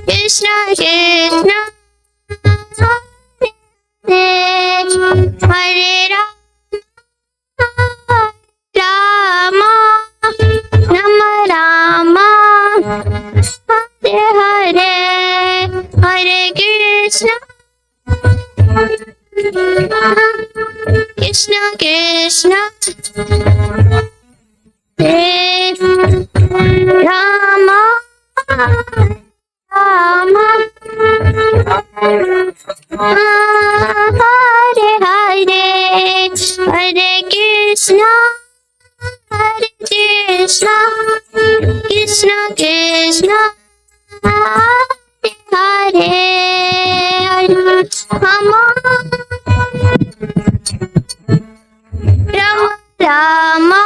Krishna Krishna Hare Rama Rama Rama Hare Hare Hare Krishna Krishna Krishna Hare Rama Rama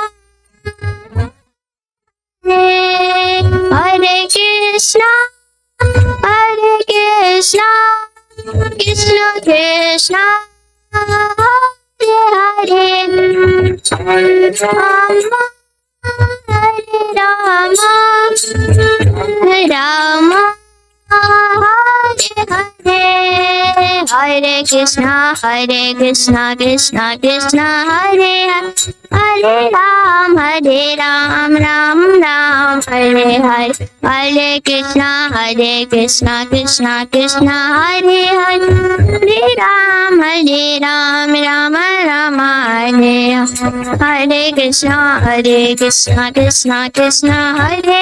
Hare Hare Hare Krishna Krishna Krishna Hare Hare Rama Rama Rama Hare Krishna Krishna Krishna Hare Hare Rama Hare Rama Rama Hare Hare Hare Krishna Krishna Krishna Hare Hare Hare Ram Ram Ram Hare Hare Hare Krishna Krishna Krishna Hare Hare Hare Ram Ram Ram Hare Hare Krishna Krishna Krishna Hare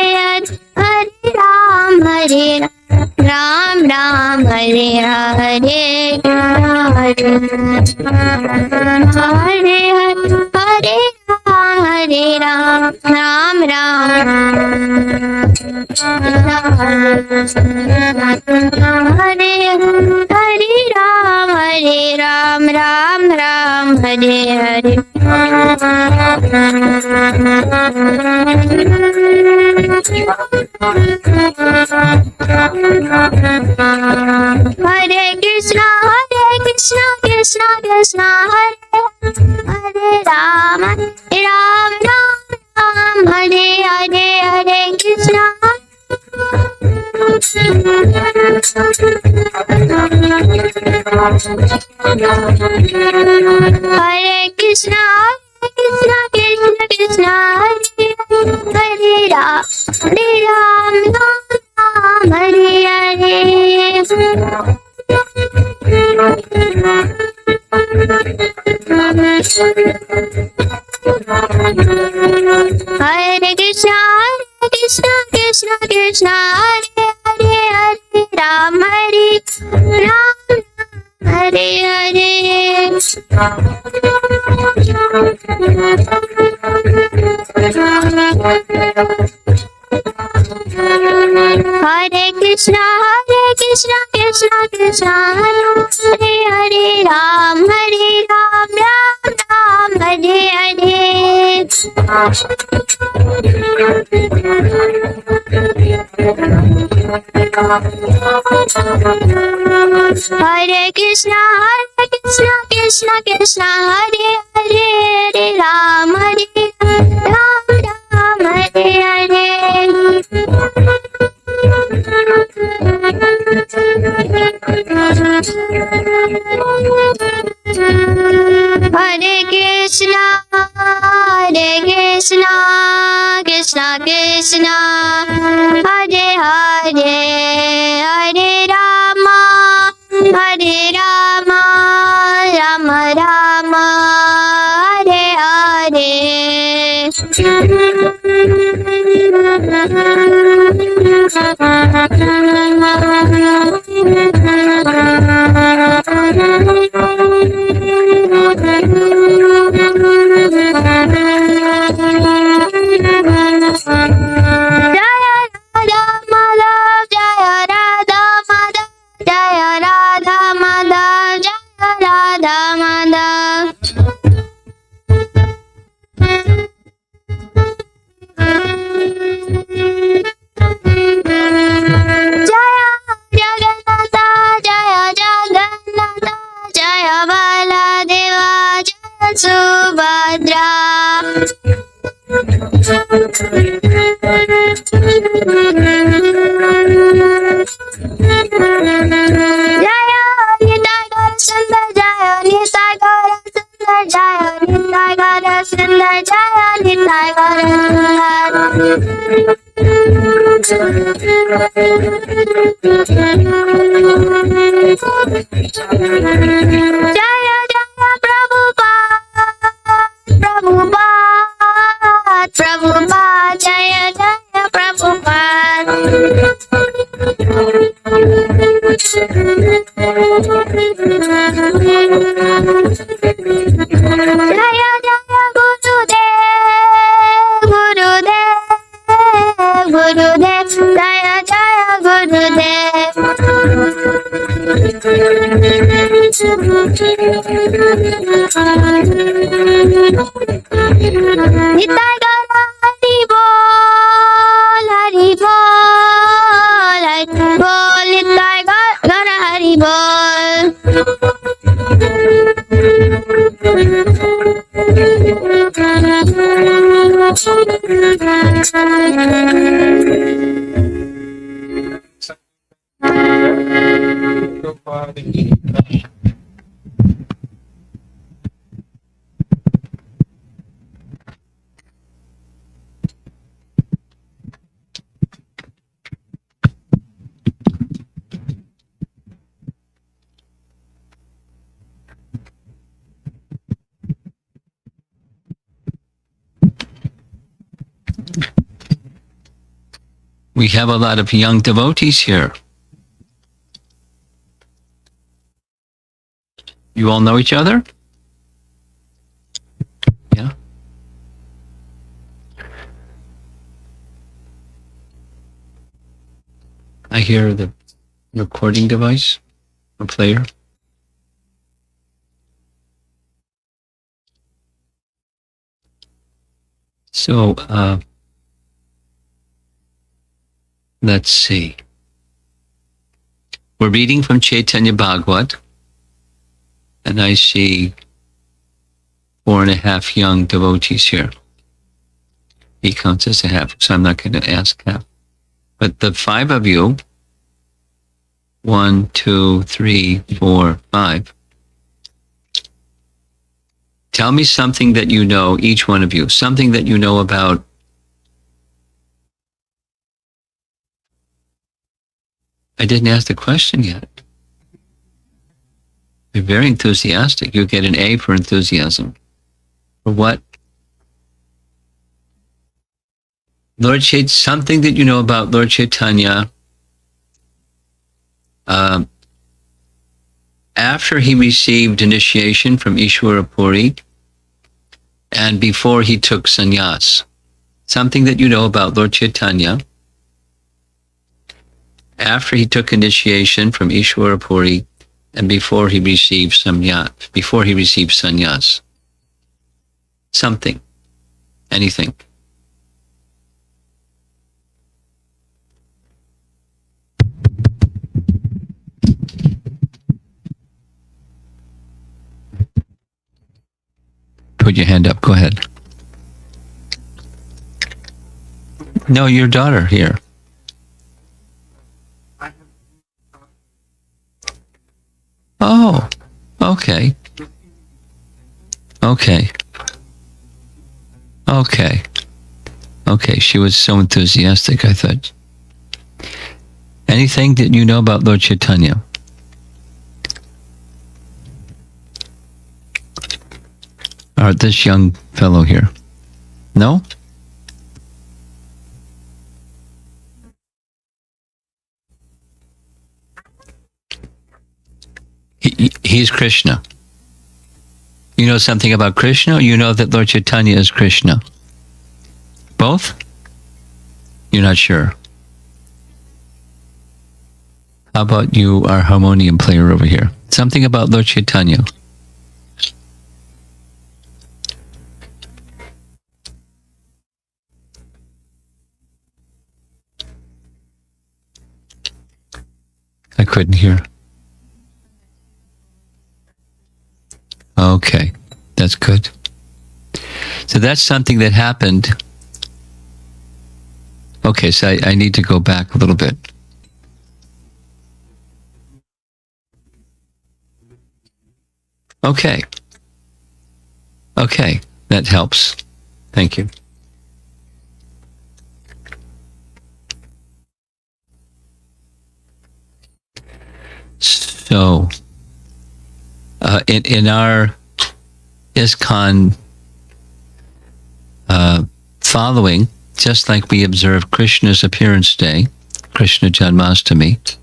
Hare Hare Ram Ram Hare Hare Hare Ram Ram Hare Ram Hare Hare Hare Krishna Krishna Krishna Hare Hare Ram Ram Hare Hare Hare Krishna Hare Krishna Krishna Hare Ram Hare Hare Hare Krishna Krishna Hare Hare Ram Hare Hare Hare Krishna Krishna Hare Hare Ram Ram Hare Hare Hare Krishna Krishna Hare Hare Ram Ram Hare Hare Hare Krishna Krishna Krishna Hare Hare Hare Rama Rama Rama Hare Hare Subhadra Nitai Gaura. Jaya Jaya Prabhupada, Prabhupada, Prabhupada, Jaya Jaya Prabhupada. Jaya Jaya Gurudev, Gurudev, Gurudev, Jaya Jaya Gurudev. Nitai Gaura Hari Bol, Hari Bol, Hari Bol, Nitai Gaura Hari Bol. We have a lot of young devotees here. You all know each other? Yeah. I hear the recording device, a player. So, let's see. We're reading from Chaitanya Bhagavata, and I see 4.5 young devotees here. He counts as a half, so I'm not going to ask half. But the 5 of you, 1, 2, 3, 4, 5, tell me something that you know, each one of you, something that you know about I didn't ask the question yet. You're very enthusiastic. You get an A for enthusiasm. For what? Lord Chaitanya, something that you know about Lord Chaitanya after he received initiation from Ishwara Puri and before he took sannyas. Something that you know about Lord Chaitanya after he took initiation from Ishwara Puri and before he received sannyas. Something. Anything. Put your hand up. Go ahead. No, your daughter here. Oh, okay. Okay. Okay. Okay, she was so enthusiastic, I thought. Anything that you know about Lord Chaitanya? Or this young fellow here? No? He's Krishna. You know something about Krishna? You know that Lord Chaitanya is Krishna? Both? You're not sure. How about you, our harmonium player over here? Something about Lord Chaitanya. I couldn't hear. Okay, that's good. So that's something that happened. Okay, so I need to go back a little bit. Okay. Okay, that helps. Thank you. So, in our ISKCON following, just like we observe Krishna's appearance day, Krishna Janmashtami,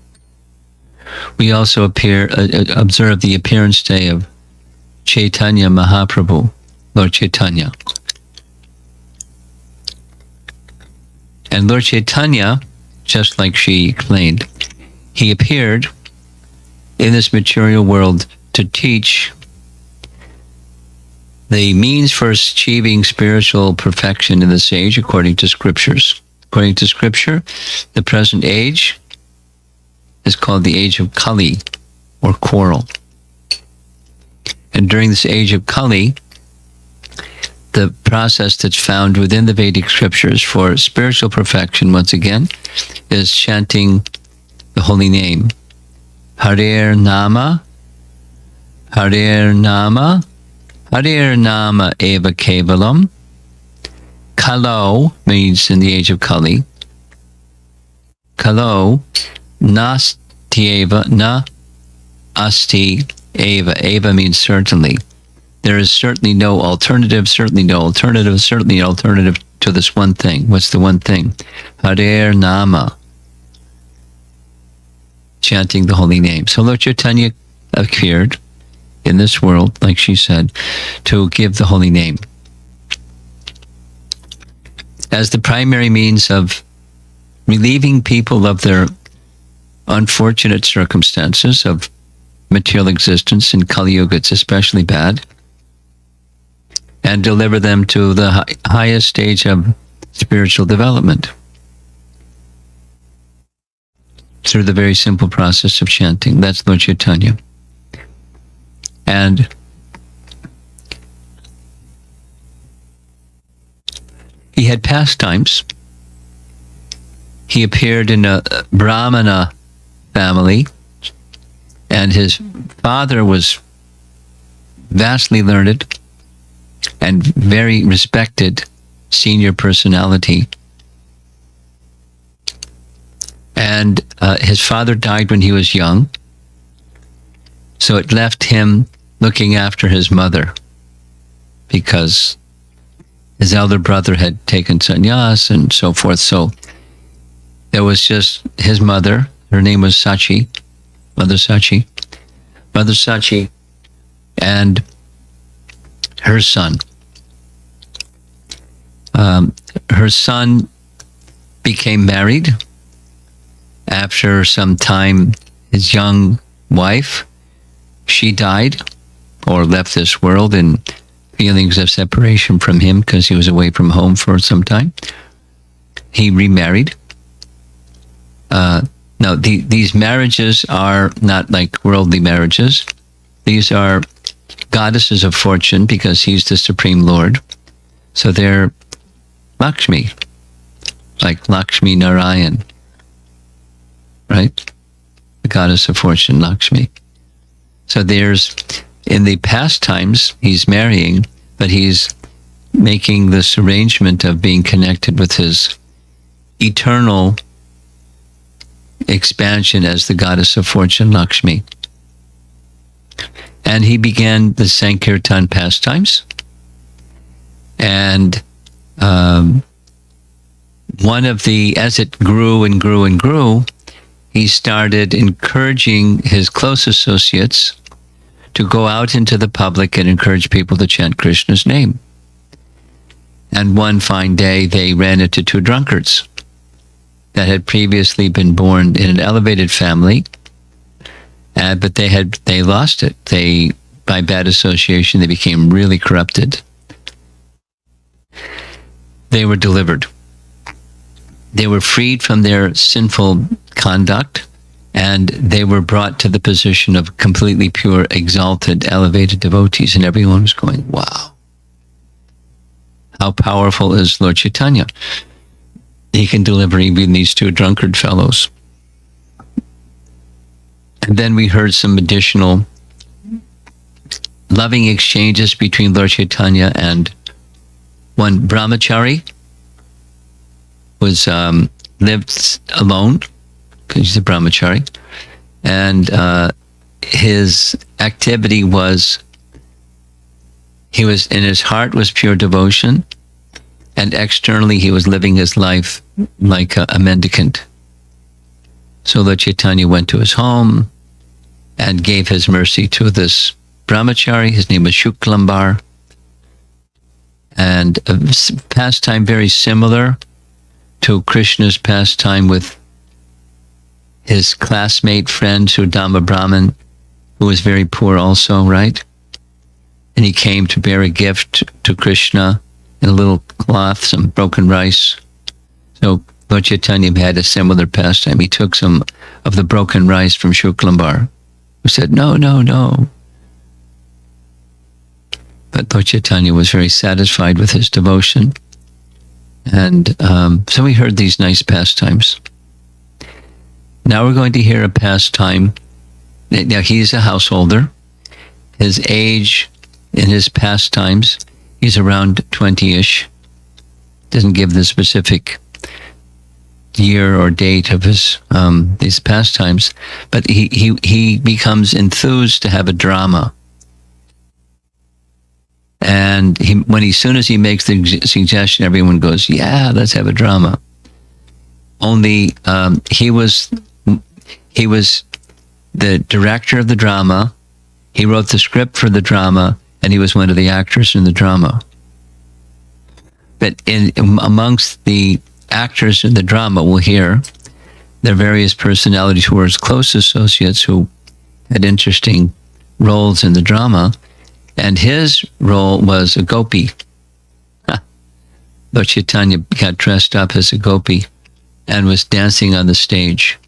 we also observe the appearance day of Chaitanya Mahaprabhu, Lord Chaitanya. And Lord Chaitanya, just like she explained, he appeared in this material world to teach the means for achieving spiritual perfection in this age according to scriptures. According to scripture, the present age is called the age of Kali, or quarrel. And during this age of Kali, the process that's found within the Vedic scriptures for spiritual perfection, once again, is chanting the holy name. Harer Nama, Harer Nama, Harer Nama Eva Kevalam. Kalo means in the age of Kali. Kalo Nastyeva, Na Asti Eva. Eva means certainly. There is certainly no alternative, certainly no alternative, certainly no alternative to this one thing. What's the one thing? Harer Nama. Chanting the holy name. So Lord Chaitanya appeared in this world, like she said, to give the holy name as the primary means of relieving people of their unfortunate circumstances of material existence. In Kali Yuga, it's especially bad, and deliver them to the highest stage of spiritual development through the very simple process of chanting. That's Lord Chaitanya. And he had pastimes. He appeared in a Brahmana family, and his father was vastly learned and very respected senior personality. And his father died when he was young, so it left him looking after his mother, because his elder brother had taken sannyas and so forth. So there was just his mother. Her name was Sachi, Mother Sachi, and her son. Her son became married. After some time, his young wife, she died or left this world in feelings of separation from him because he was away from home for some time. He remarried. Now, these marriages are not like worldly marriages. These are goddesses of fortune because he's the Supreme Lord. So they're Lakshmi, like Lakshmi Narayan, right? The goddess of fortune, Lakshmi. So there's, in the pastimes, he's marrying, but he's making this arrangement of being connected with his eternal expansion as the goddess of fortune, Lakshmi. And he began the Sankirtana pastimes. And one of the, as it grew and grew and grew, he started encouraging his close associates to go out into the public and encourage people to chant Krishna's name. And one fine day, they ran into two drunkards that had previously been born in an elevated family, but they lost it. By bad association, they became really corrupted. They were delivered. They were freed from their sinful conduct, and they were brought to the position of completely pure, exalted, elevated devotees, and everyone was going, wow. How powerful is Lord Chaitanya? He can deliver even these two drunkard fellows. And then we heard some additional loving exchanges between Lord Chaitanya and one brahmachari was lived alone because he's a brahmachari, and his activity was in his heart was pure devotion, and externally he was living his life like a mendicant. So Lord Chaitanya went to his home and gave his mercy to this brahmachari. His name was Suklambara, and a pastime very similar to Krishna's pastime with his classmate friend Sudama Brahman, who was very poor also, right? And he came to bear a gift to Krishna in a little cloth, some broken rice. So Lord Chaitanya had a similar pastime. He took some of the broken rice from Suklambara, who said, no, no, no. But Lord Chaitanya was very satisfied with his devotion. And so we heard these nice pastimes. Now we're going to hear a pastime. Now he's a householder. His age in his pastimes, he's around 20-ish. Doesn't give the specific year or date of his these pastimes, but he becomes enthused to have a drama. And as soon as he makes the suggestion, everyone goes, yeah, let's have a drama. Only he was the director of the drama. He wrote the script for the drama, and he was one of the actors in the drama. But amongst the actors in the drama, we'll hear there are various personalities who were his close associates who had interesting roles in the drama. And his role was a gopi. Lord Chaitanya got dressed up as a gopi and was dancing on the stage.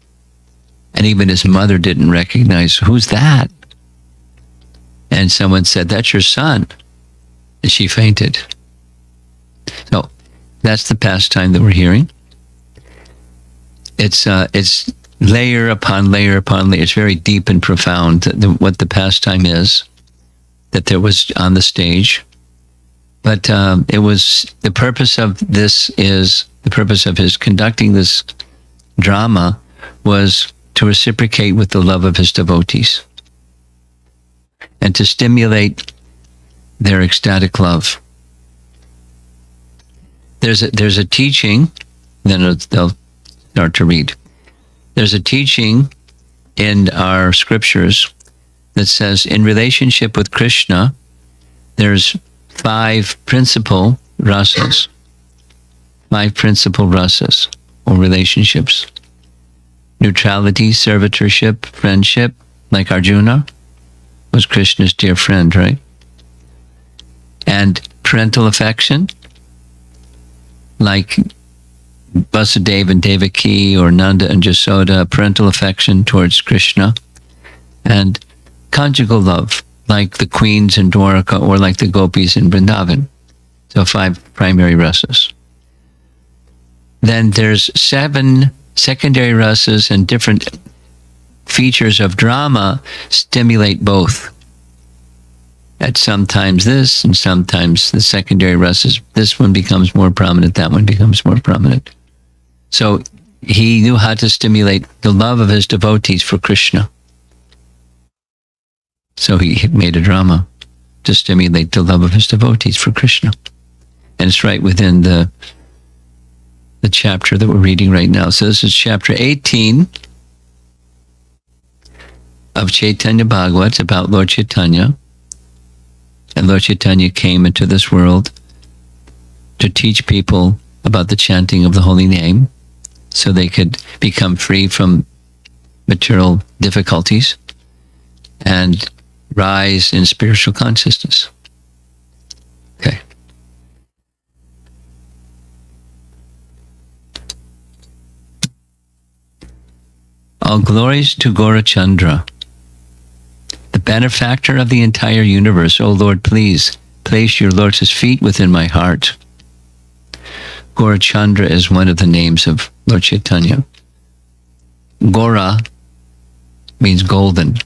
And even his mother didn't recognize, who's that? And someone said, that's your son. And she fainted. So that's the pastime that we're hearing. It's layer upon layer upon layer. It's very deep and profound, what the pastime is that there was on the stage. But it was the purpose of his conducting this drama was to reciprocate with the love of his devotees and to stimulate their ecstatic love. There's a teaching, then they'll start to read. There's a teaching in our scriptures that says in relationship with Krishna, there's 5 principal rasas. 5 principal rasas or relationships. Neutrality, servitorship, friendship, like Arjuna was Krishna's dear friend, right? And parental affection, like Vasudeva and Devaki or Nanda and Jasoda, parental affection towards Krishna. And conjugal love, like the queens in Dwarka or like the gopis in Vrindavan. So 5 primary rasas. Then there's 7 secondary rasas, and different features of drama stimulate both. At sometimes this, and sometimes the secondary rasas, this one becomes more prominent, that one becomes more prominent. So he knew how to stimulate the love of his devotees for Krishna. So he made a drama to stimulate the love of his devotees for Krishna. And it's right within the chapter that we're reading right now. So this is chapter 18 of Chaitanya Bhagavata. It's about Lord Chaitanya. And Lord Chaitanya came into this world to teach people about the chanting of the holy name so they could become free from material difficulties and rise in spiritual consciousness. Okay. All glories to Gaurachandra, the benefactor of the entire universe. O Lord, please place your lotus feet within my heart. Gaurachandra is one of the names of Lord Chaitanya. Gaura means golden,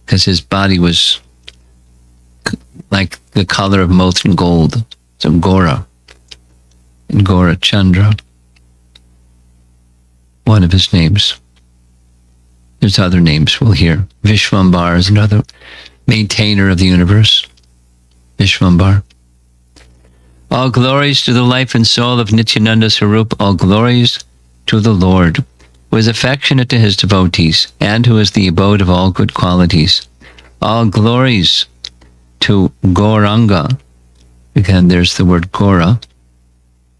because his body was like the color of molten gold. So Gaura. and Gaurachandra, one of his names. There's other names we'll hear. Vishwambar is another maintainer of the universe. Vishwambar. All glories to the life and soul of Nityananda Sarup. All glories to the Lord, who is affectionate to his devotees and who is the abode of all good qualities. All glories to Gauranga. Again, there's the word Gaura,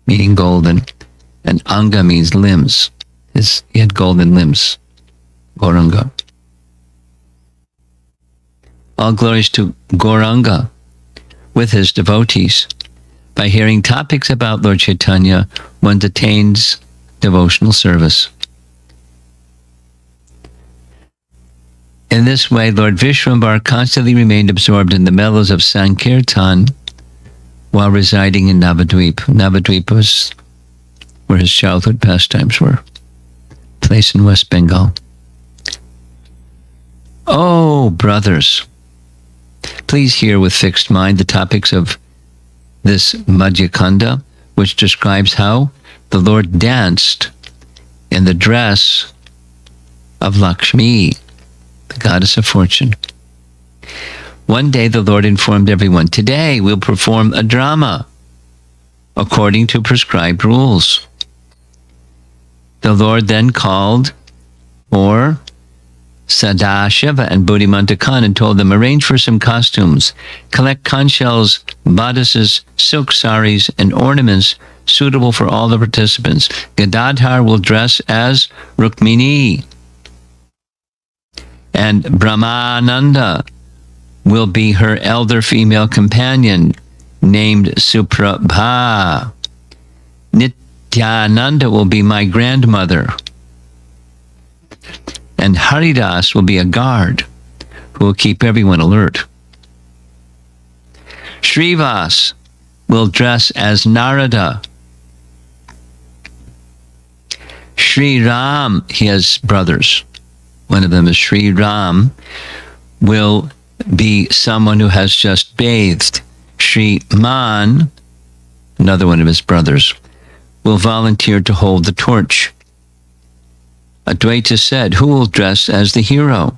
meaning golden, and Anga means limbs. He had golden limbs. Gauranga. All glories to Gauranga with his devotees. By hearing topics about Lord Chaitanya, one attains devotional service. In this way, Lord Vishwambar constantly remained absorbed in the mellows of Sankirtan while residing in Navadvip. Navadvip was where his childhood pastimes were. Place in West Bengal. Oh, brothers, please hear with fixed mind the topics of this Madhya Khanda, which describes how the Lord danced in the dress of Lakshmi, the goddess of fortune. One day the Lord informed everyone, today we'll perform a drama according to prescribed rules. The Lord then called for Sadashiva and Buddhimanta Khan and told them, arrange for some costumes, collect conch shells, bodices, silk saris, and ornaments suitable for all the participants. Gadadhar will dress as Rukmini, and Brahmananda will be her elder female companion named Suprabha. Nityananda will be my grandmother, and Haridas will be a guard who will keep everyone alert. Srivas will dress as Narada. Sri Ram, he has brothers. One of them is Sri Ram, will be someone who has just bathed. Sri Man, another one of his brothers, will volunteer to hold the torch. Advaita said, who will dress as the hero?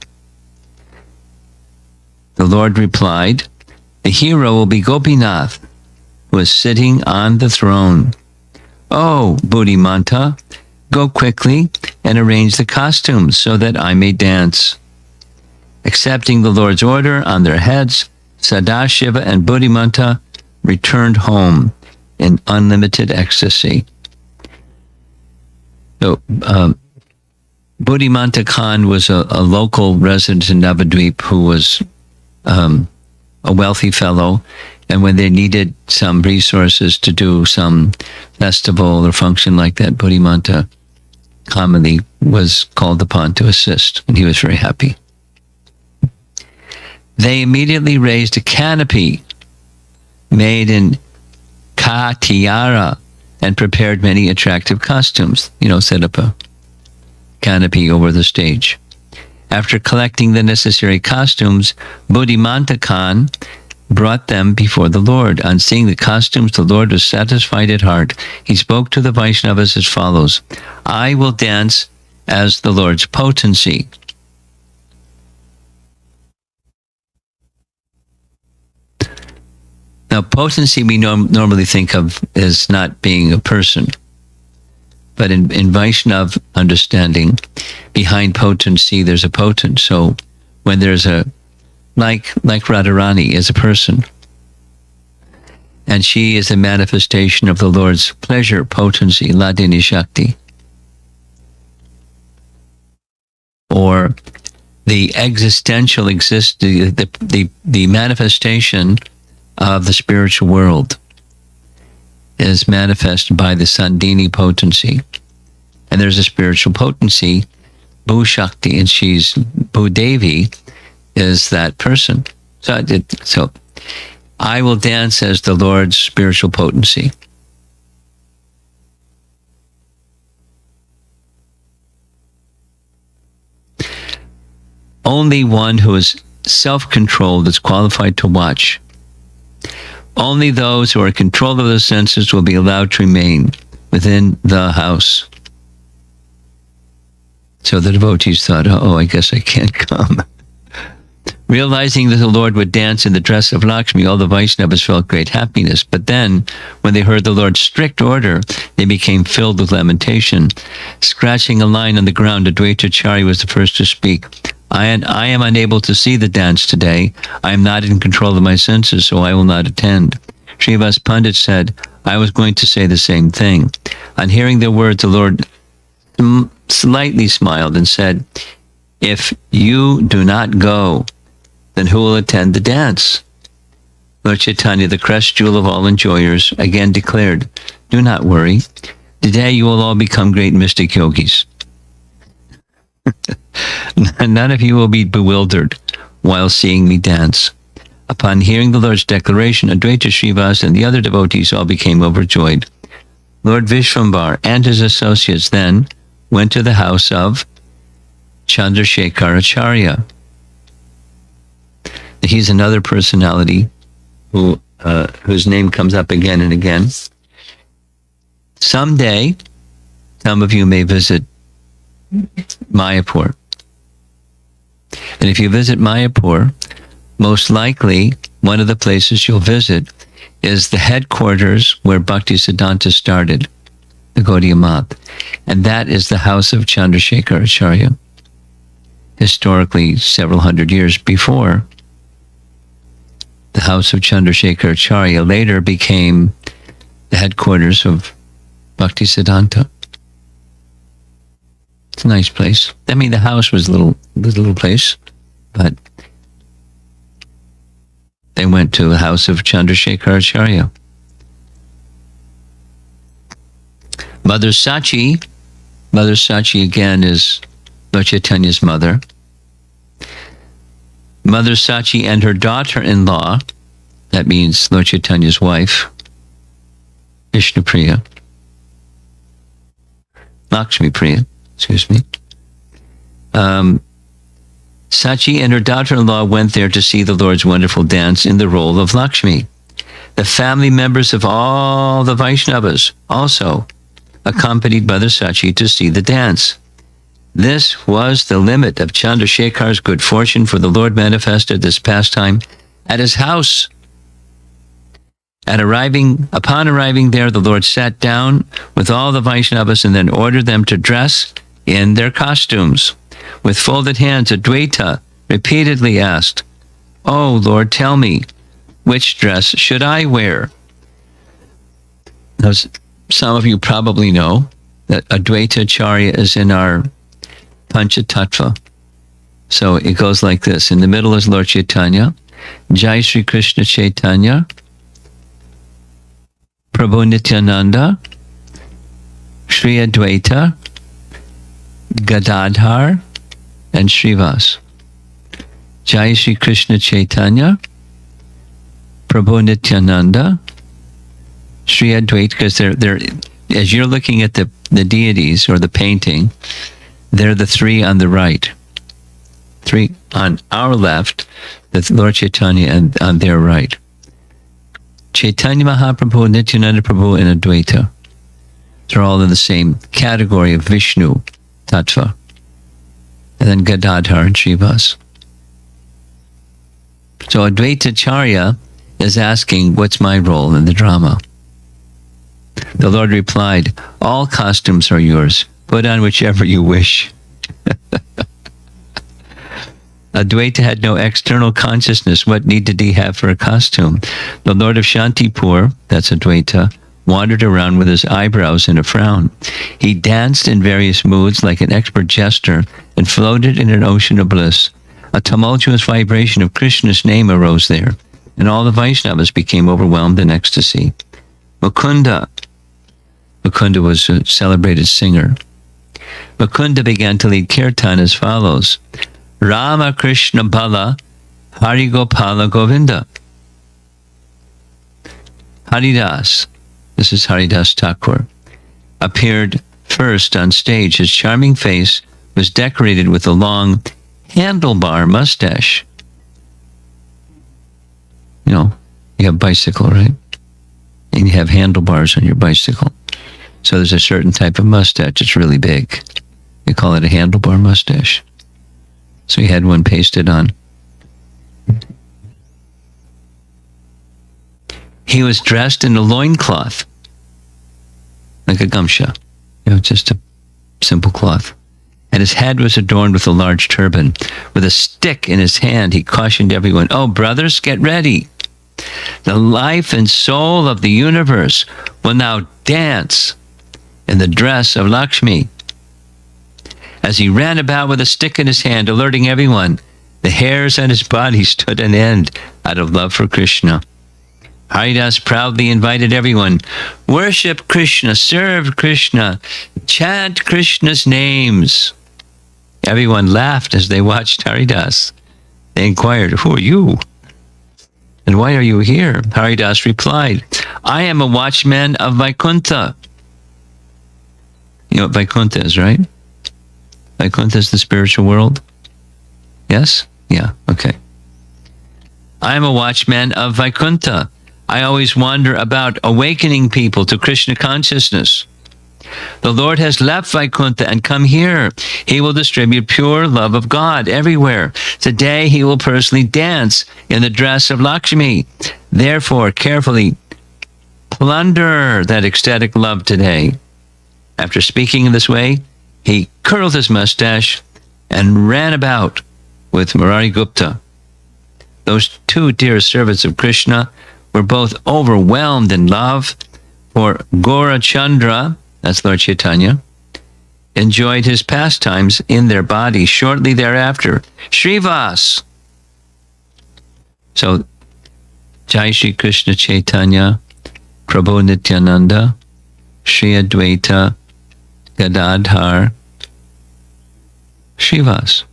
The Lord replied, the hero will be Gopinath, who is sitting on the throne. Oh, Buddhimanta, go quickly and arrange the costumes so that I may dance. Accepting the Lord's order on their heads, Sadashiva and Buddhimanta returned home in unlimited ecstasy. So, Buddhimanta Khan was a local resident in Navadvip who was a wealthy fellow, and when they needed some resources to do some festival or function like that, Buddhimanta commonly was called upon to assist, and he was very happy. They immediately raised a canopy made in Katiyara and prepared many attractive costumes, set up a canopy over the stage. After collecting the necessary costumes, Buddhimanta Khan brought them before the Lord. On seeing the costumes, the Lord was satisfied at heart. He spoke to the Vaishnavas as follows, I will dance as the Lord's potency. Now, potency we normally think of as not being a person. But in Vaishnav understanding, behind potency, there's a potent. So when there's like Radharani is a person, and she is a manifestation of the Lord's pleasure, potency, Ladini Shakti. Or the existential the manifestation of the spiritual world is manifest by the Sandini potency. And there's a spiritual potency, Bhu Shakti, and she's Bhudevi is that person. So I will dance as the Lord's spiritual potency. Only one who is self-controlled is qualified to watch. Only those who are in control of the senses will be allowed to remain within the house. So the devotees thought, oh, I guess I can't come. Realizing that the Lord would dance in the dress of Lakshmi, all the Vaishnavas felt great happiness. But then, when they heard the Lord's strict order, they became filled with lamentation. Scratching a line on the ground, Advaitacharya was the first to speak. I am unable to see the dance today. I am not in control of my senses, so I will not attend. Srivas Pandit said, I was going to say the same thing. On hearing their words, the Lord slightly smiled and said, if you do not go, then who will attend the dance? Lord Chaitanya, the crest jewel of all enjoyers, again declared, do not worry. Today you will all become great mystic yogis. None of you will be bewildered while seeing me dance. Upon hearing the Lord's declaration, Advaita Srivas and the other devotees all became overjoyed. Lord Vishwambar and his associates then went to the house of Chandrasekhar Acharya. He's another personality whose name comes up again and again. Someday, some of you may visit Mayapur. And if you visit Mayapur, most likely one of the places you'll visit is the headquarters where Bhaktisiddhanta started, the Gaudiya Math. And that is the house of Chandrasekhar Acharya. Historically, several hundred years before, the house of Chandrasekhar Acharya later became the headquarters of Bhaktisiddhanta. It's a nice place. I mean, the house was a little place, but they went to the house of Chandrasekhar Acharya. Mother Sachi again is Lord Chaitanya's mother. Mother Sachi and her daughter-in-law, that means Lord Chaitanya's wife, Vishnupriya, Lakshmi Priya, excuse me. Sachi and her daughter-in-law went there to see the Lord's wonderful dance in the role of Lakshmi. The family members of all the Vaishnavas also accompanied Mother Sachi to see the dance. This was the limit of Chandrasekhar's good fortune, for the Lord manifested this pastime at his house. Upon arriving there, the Lord sat down with all the Vaishnavas and then ordered them to dress in their costumes. With folded hands, Advaita repeatedly asked, "Oh Lord, tell me, which dress should I wear?" Now, some of you probably know that Advaita Acharya is in our Panchatattva. So it goes like this. In the middle is Lord Chaitanya, Jai Sri Krishna Chaitanya, Prabhu Nityananda, Sri Advaita, Gadadhar, and Srivas. Jai Sri Krishna Chaitanya, Prabhu Nityananda, Sri Advaita, because they're as you're looking at the deities or the painting, they're the three on the right. Three on our left, the Lord Chaitanya, and on their right. Chaitanya Mahaprabhu, Nityananda Prabhu, and Advaita. They're all in the same category of Vishnu Tattva. And then Gadadhar and Srivas. So Advaita Acharya is asking, what's my role in the drama? The Lord replied, all costumes are yours. Put on whichever you wish. Advaita had no external consciousness. What need did he have for a costume? The Lord of Shantipur, that's Advaita, wandered around with his eyebrows in a frown. He danced in various moods like an expert jester and floated in an ocean of bliss. A tumultuous vibration of Krishna's name arose there, and all the Vaishnavas became overwhelmed in ecstasy. Mukunda was a celebrated singer. Mukunda began to lead kirtan as follows. Rama Krishna Bala Hari Gopala Govinda. Haridas, this is Haridas Thakur, appeared first on stage. His charming face was decorated with a long handlebar mustache. You know, You have a bicycle, right? And you have handlebars on your bicycle. So there's a certain type of mustache. It's really big. You call it a handlebar mustache. So he had one pasted on. He was dressed in a loincloth, like a gamsha, just a simple cloth. And his head was adorned with a large turban. With a stick in his hand, he cautioned everyone, "Oh, brothers, get ready. The life and soul of the universe will now dance in the dress of Lakshmi." As he ran about with a stick in his hand, alerting everyone, the hairs on his body stood on end out of love for Krishna. Haridas proudly invited everyone, "Worship Krishna, serve Krishna, chant Krishna's names." Everyone laughed as they watched Haridas. They inquired, "Who are you? And why are you here?" Haridas replied, "I am a watchman of Vaikuntha." You know what Vaikuntha is, right? Vaikuntha is the spiritual world. Yes? Yeah, okay. "I am a watchman of Vaikuntha. I always wander about awakening people to Krishna consciousness. The Lord has left Vaikuntha and come here. He will distribute pure love of God everywhere. Today he will personally dance in the dress of Lakshmi. Therefore, carefully plunder that ecstatic love today." After speaking in this way, he curled his mustache and ran about with Murari Gupta. Those two dear servants of Krishna were both overwhelmed in love, for Gaurachandra, that's Lord Chaitanya, enjoyed his pastimes in their body. Shortly thereafter, Srivas. So, Jai Shri Krishna Chaitanya, Prabhu Nityananda, Shri Advaita, Gadadhar, Srivas.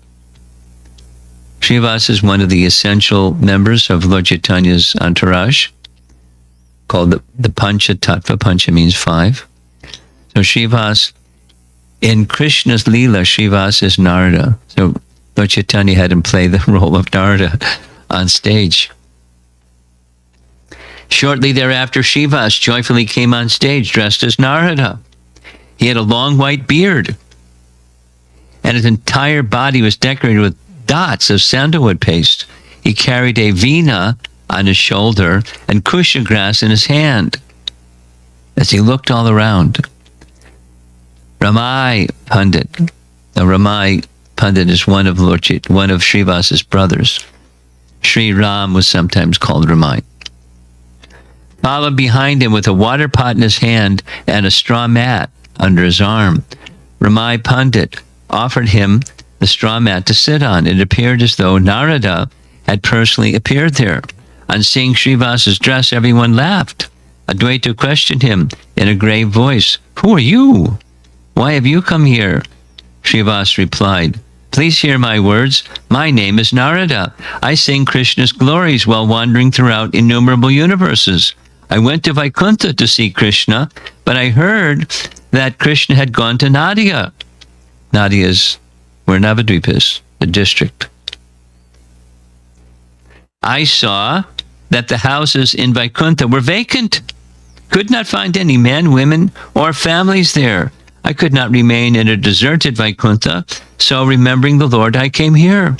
Srivas is one of the essential members of Lord Chaitanya's entourage, called the Pancha Tattva. Pancha means five. So Srivas, in Krishna's Leela, Srivas is Narada. So Lord Chaitanya had him play the role of Narada on stage. Shortly thereafter, Srivas joyfully came on stage dressed as Narada. He had a long white beard, and his entire body was decorated with dots of sandalwood paste. He carried a veena on his shoulder and kusha grass in his hand. As he looked all around, Ramai Pandit. Now, Ramai Pandit is one of Srivas's brothers. Sri Ram was sometimes called Ramai. Followed behind him with a water pot in his hand and a straw mat under his arm. Ramai Pandit offered him the straw mat to sit on. It appeared as though Narada had personally appeared there. On seeing Srivas's dress, everyone laughed. Advaita questioned him in a grave voice, "Who are you? Why have you come here?" Srivas replied, "Please hear my words. My name is Narada. I sing Krishna's glories while wandering throughout innumerable universes. I went to Vaikuntha to see Krishna, but I heard that Krishna had gone to Nadia." Nadia is where Navadvipa is, the district. "I saw that the houses in Vaikuntha were vacant. Could not find any men, women, or families there. I could not remain in a deserted Vaikuntha, so remembering the Lord, I came here.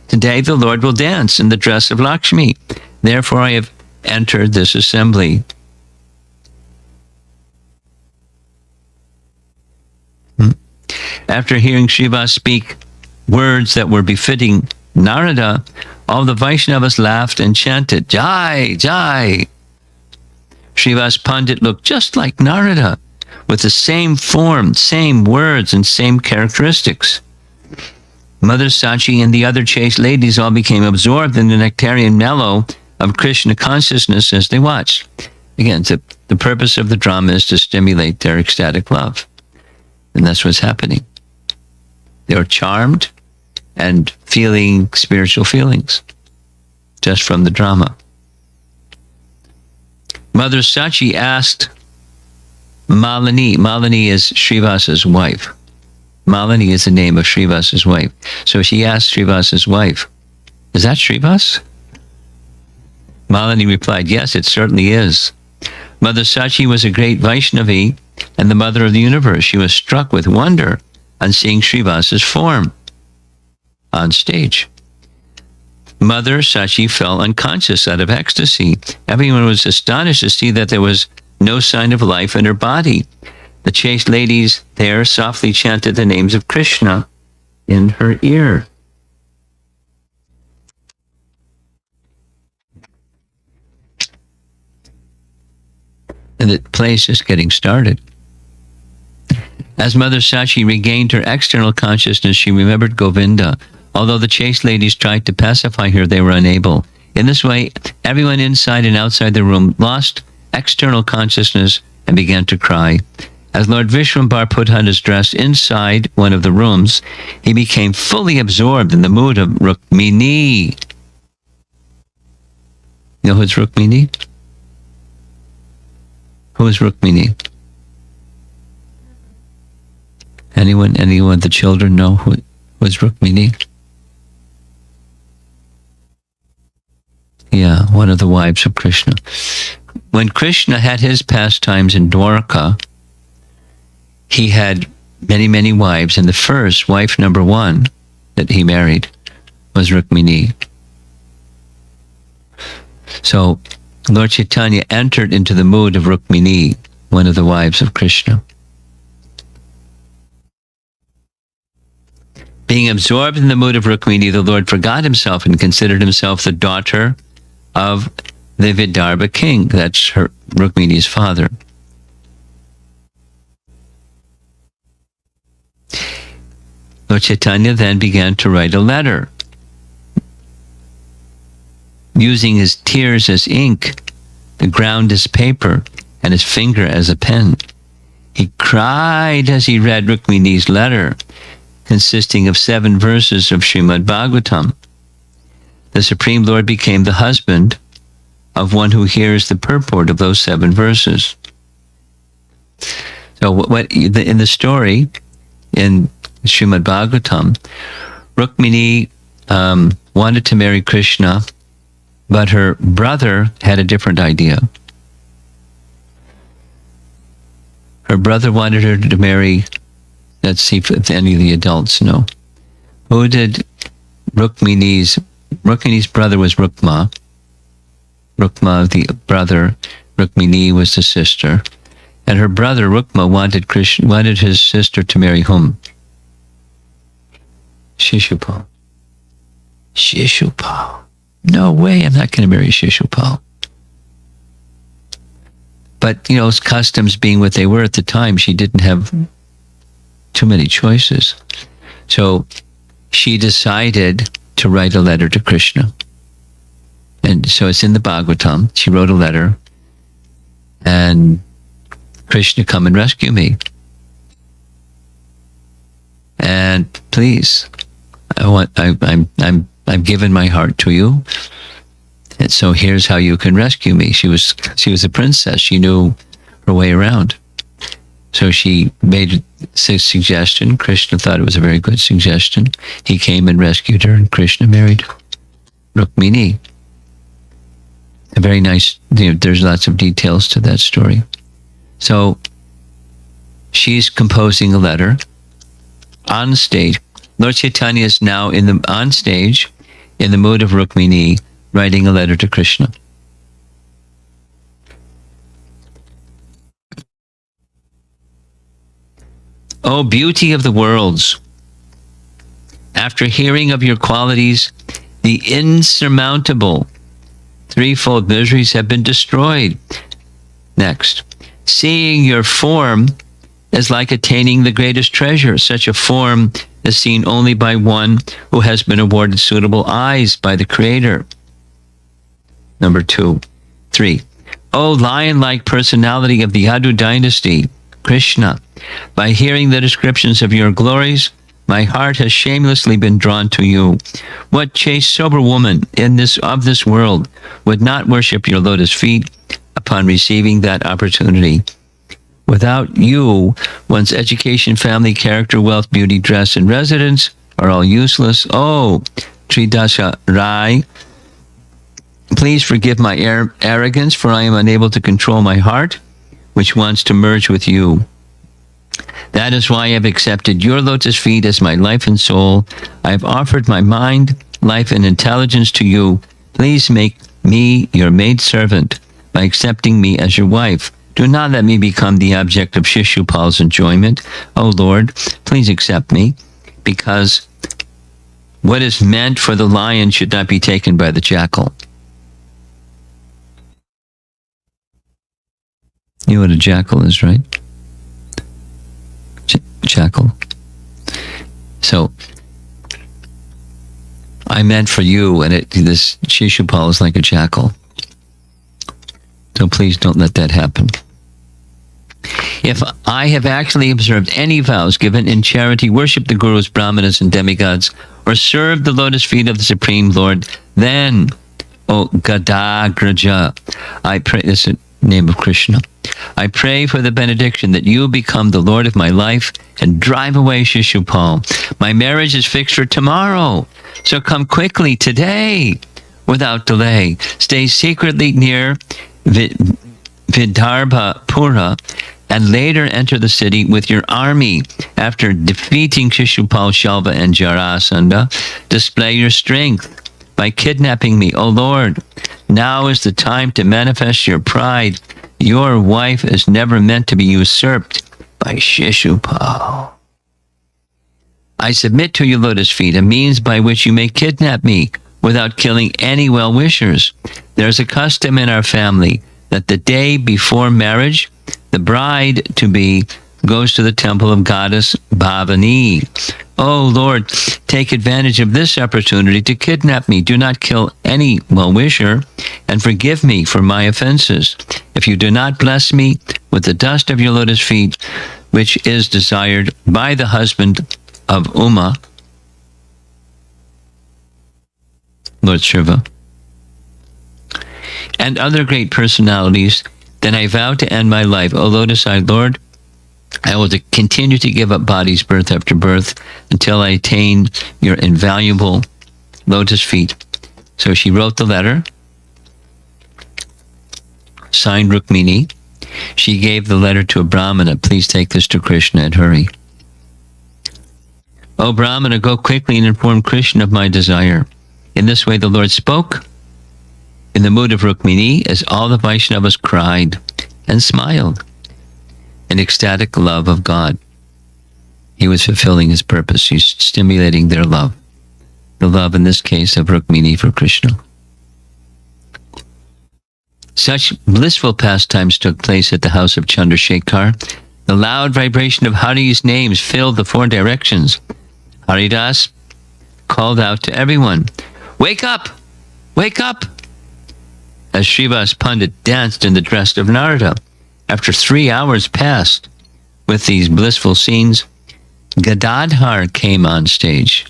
Today the Lord will dance in the dress of Lakshmi. Therefore I have entered this assembly." After hearing Srivas speak words that were befitting Narada, all the Vaishnavas laughed and chanted, "Jai, Jai." Srivas Pandit looked just like Narada, with the same form, same words, and same characteristics. Mother Sachi and the other chaste ladies all became absorbed in the nectarian mellow of Krishna consciousness as they watched. Again, the purpose of the drama is to stimulate their ecstatic love. And that's what's happening. They were charmed and feeling spiritual feelings just from the drama. Mother Sachi asked Malini. Malini is Srivas's wife. Malini is the name of Srivas's wife. So she asked Srivas's wife, "Is that Srivas?" Malini replied, yes, it certainly is. Mother Sachi was a great Vaishnavi and the mother of the universe. She was struck with wonder on seeing Srivasa's form on stage. Mother Sachi fell unconscious out of ecstasy. Everyone was astonished to see that there was no sign of life in her body. The chaste ladies there softly chanted the names of Krishna in her ear. And the play is just getting started. As Mother Sachi regained her external consciousness, she remembered Govinda. Although the chaste ladies tried to pacify her, they were unable. In this way, everyone inside and outside the room lost external consciousness and began to cry. As Lord Vishwambar put on his dress inside one of the rooms, he became fully absorbed in the mood of Rukmini. You know who's Rukmini? Who is Rukmini? Anyone? The children know who was Rukmini? Yeah, one of the wives of Krishna. When Krishna had his pastimes in Dwarka, he had many, many wives, and the first, wife number 1 that he married was Rukmini. So Lord Chaitanya entered into the mood of Rukmini, one of the wives of Krishna. Being absorbed in the mood of Rukmini, the Lord forgot himself and considered himself the daughter of the Vidarbha king. That's Rukmini's father. Lord Chaitanya then began to write a letter, using his tears as ink, the ground as paper, and his finger as a pen. He cried as he read Rukmini's letter, consisting of 7 verses of Srimad Bhagavatam. The Supreme Lord became the husband of one who hears the purport of those 7 verses. So in the story, in Srimad Bhagavatam, Rukmini wanted to marry Krishna, but her brother had a different idea. Her brother wanted her to marry, let's see if any of the adults know. Who did Rukmini's brother was Rukma. Rukma, the brother, Rukmini was the sister. And her brother, Rukma, wanted his sister to marry whom? Shishupal. Shishupal. No way, I'm not going to marry Shishupal. But, customs being what they were at the time, she didn't have too many choices. So she decided to write a letter to Krishna. And so it's in the Bhagavatam. She wrote a letter, and Krishna, come and rescue me. And please, I've given my heart to you. And so here's how you can rescue me. She was a princess. She knew her way around. So she made a suggestion. Krishna thought it was a very good suggestion. He came and rescued her, and Krishna married Rukmini. A very nice, there's lots of details to that story. So she's composing a letter on stage. Lord Chaitanya is now on stage in the mood of Rukmini, writing a letter to Krishna. O beauty of the worlds, after hearing of your qualities, the insurmountable threefold miseries have been destroyed. Next, seeing your form is like attaining the greatest treasure. Such a form is seen only by one who has been awarded suitable eyes by the Creator. Number 3. O lion-like personality of the Yadu dynasty, Krishna, by hearing the descriptions of your glories, my heart has shamelessly been drawn to you. What chaste, sober woman of this world would not worship your lotus feet upon receiving that opportunity? Without you, one's education, family, character, wealth, beauty, dress, and residence are all useless. Oh, Tridasha Rai, Please forgive my arrogance, for I am unable to control my heart, which wants to merge with you. That is why I have accepted your lotus feet as my life and soul. I have offered my mind, life, and intelligence to you. Please make me your maidservant by accepting me as your wife. Do not let me become the object of Shishupal's enjoyment. O Lord, please accept me, because what is meant for the lion should not be taken by the jackal. You know what a jackal is, right? Jackal. So, I meant for you, and this Shishupal is like a jackal. So please don't let that happen. If I have actually observed any vows given in charity, worshipped the gurus, brahmanas, and demigods, or served the lotus feet of the Supreme Lord, then, O Gadagraja, I pray, this is the name of Krishna, I pray for the benediction that you become the Lord of my life and drive away Shishupal. My marriage is fixed for tomorrow, so come quickly today without delay. Stay secretly near Vidarbha Pura and later enter the city with your army. After defeating Shishupal, Shalva, and Jarasandha, display your strength by kidnapping me. O Lord, now is the time to manifest your pride. Your wife is never meant to be usurped by Shishupal. I submit to your lotus feet, a means by which you may kidnap me without killing any well-wishers. There's a custom in our family that the day before marriage, the bride-to-be goes to the temple of goddess Bhavani. Oh Lord, take advantage of this opportunity to kidnap me. Do not kill any well-wisher, and forgive me for my offenses. If you do not bless me with the dust of your lotus feet, which is desired by the husband of Uma, Lord Shiva, and other great personalities, then I vow to end my life. O lotus-eyed Lord, I will continue to give up bodies birth after birth until I attain your invaluable lotus feet. So she wrote the letter, signed Rukmini. She gave the letter to a Brahmana. Please take this to Krishna and hurry. O Brahmana, go quickly and inform Krishna of my desire. In this way the Lord spoke in the mood of Rukmini as all the Vaishnavas cried and smiled in ecstatic love of God. He was fulfilling his purpose. He's stimulating their love. The love, in this case, of Rukmini for Krishna. Such blissful pastimes took place at the house of Chandrasekhar. The loud vibration of Hari's names filled the four directions. Haridas called out to everyone, "Wake up! Wake up!" As Srivas Pandit danced in the dress of Narada. After 3 hours passed with these blissful scenes, Gadadhar came on stage.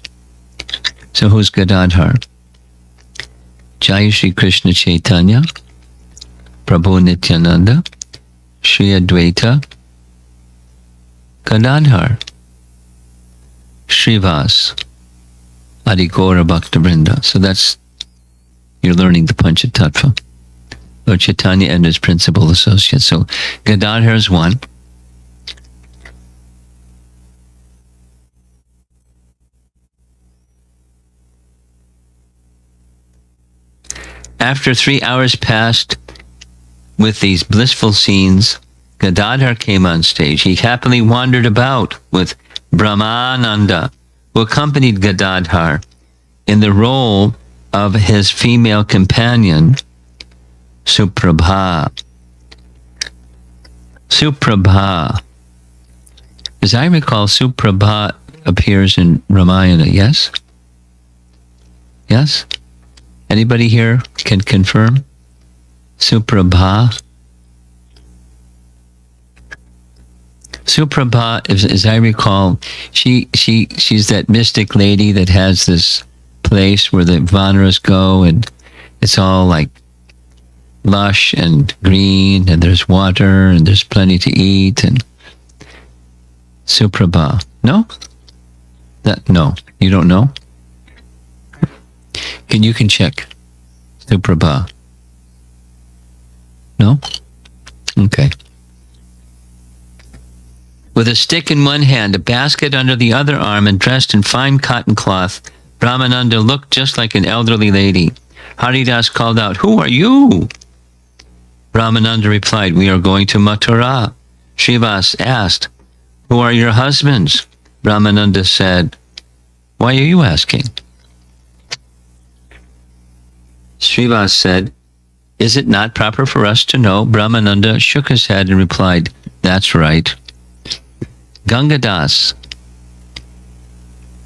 So who's Gadadhar? Jai Shri Krishna Chaitanya, Prabhu Nityananda, Shri Advaita, Gadadhar, Srivas, Adi Gaura Bhakta Vrinda. So that's, you're learning the Panchatattva. Lord Chaitanya and his principal associates. So Gadadhar is one. After 3 hours passed with these blissful scenes, Gadadhar came on stage. He happily wandered about with Brahmananda, who accompanied Gadadhar in the role of his female companion, Suprabha. Suprabha. As I recall, Suprabha appears in Ramayana, yes? Yes? Anybody here can confirm? Suprabha. Suprabha, as I recall, she's that mystic lady that has this place where the Vanaras go, and it's all like lush and green, and there's water, and there's plenty to eat, and Suprabha. No? No, you don't know? You can check. Suprabha. No? Okay. With a stick in one hand, a basket under the other arm, and dressed in fine cotton cloth, Brahmananda looked just like an elderly lady. Haridas called out, "Who are you?" Brahmananda replied, "We are going to Mathura." Srivas asked, "Who are your husbands?" Brahmananda said, "Why are you asking?" Srivas said, "Is it not proper for us to know?" Brahmananda shook his head and replied, "That's right." Gangadas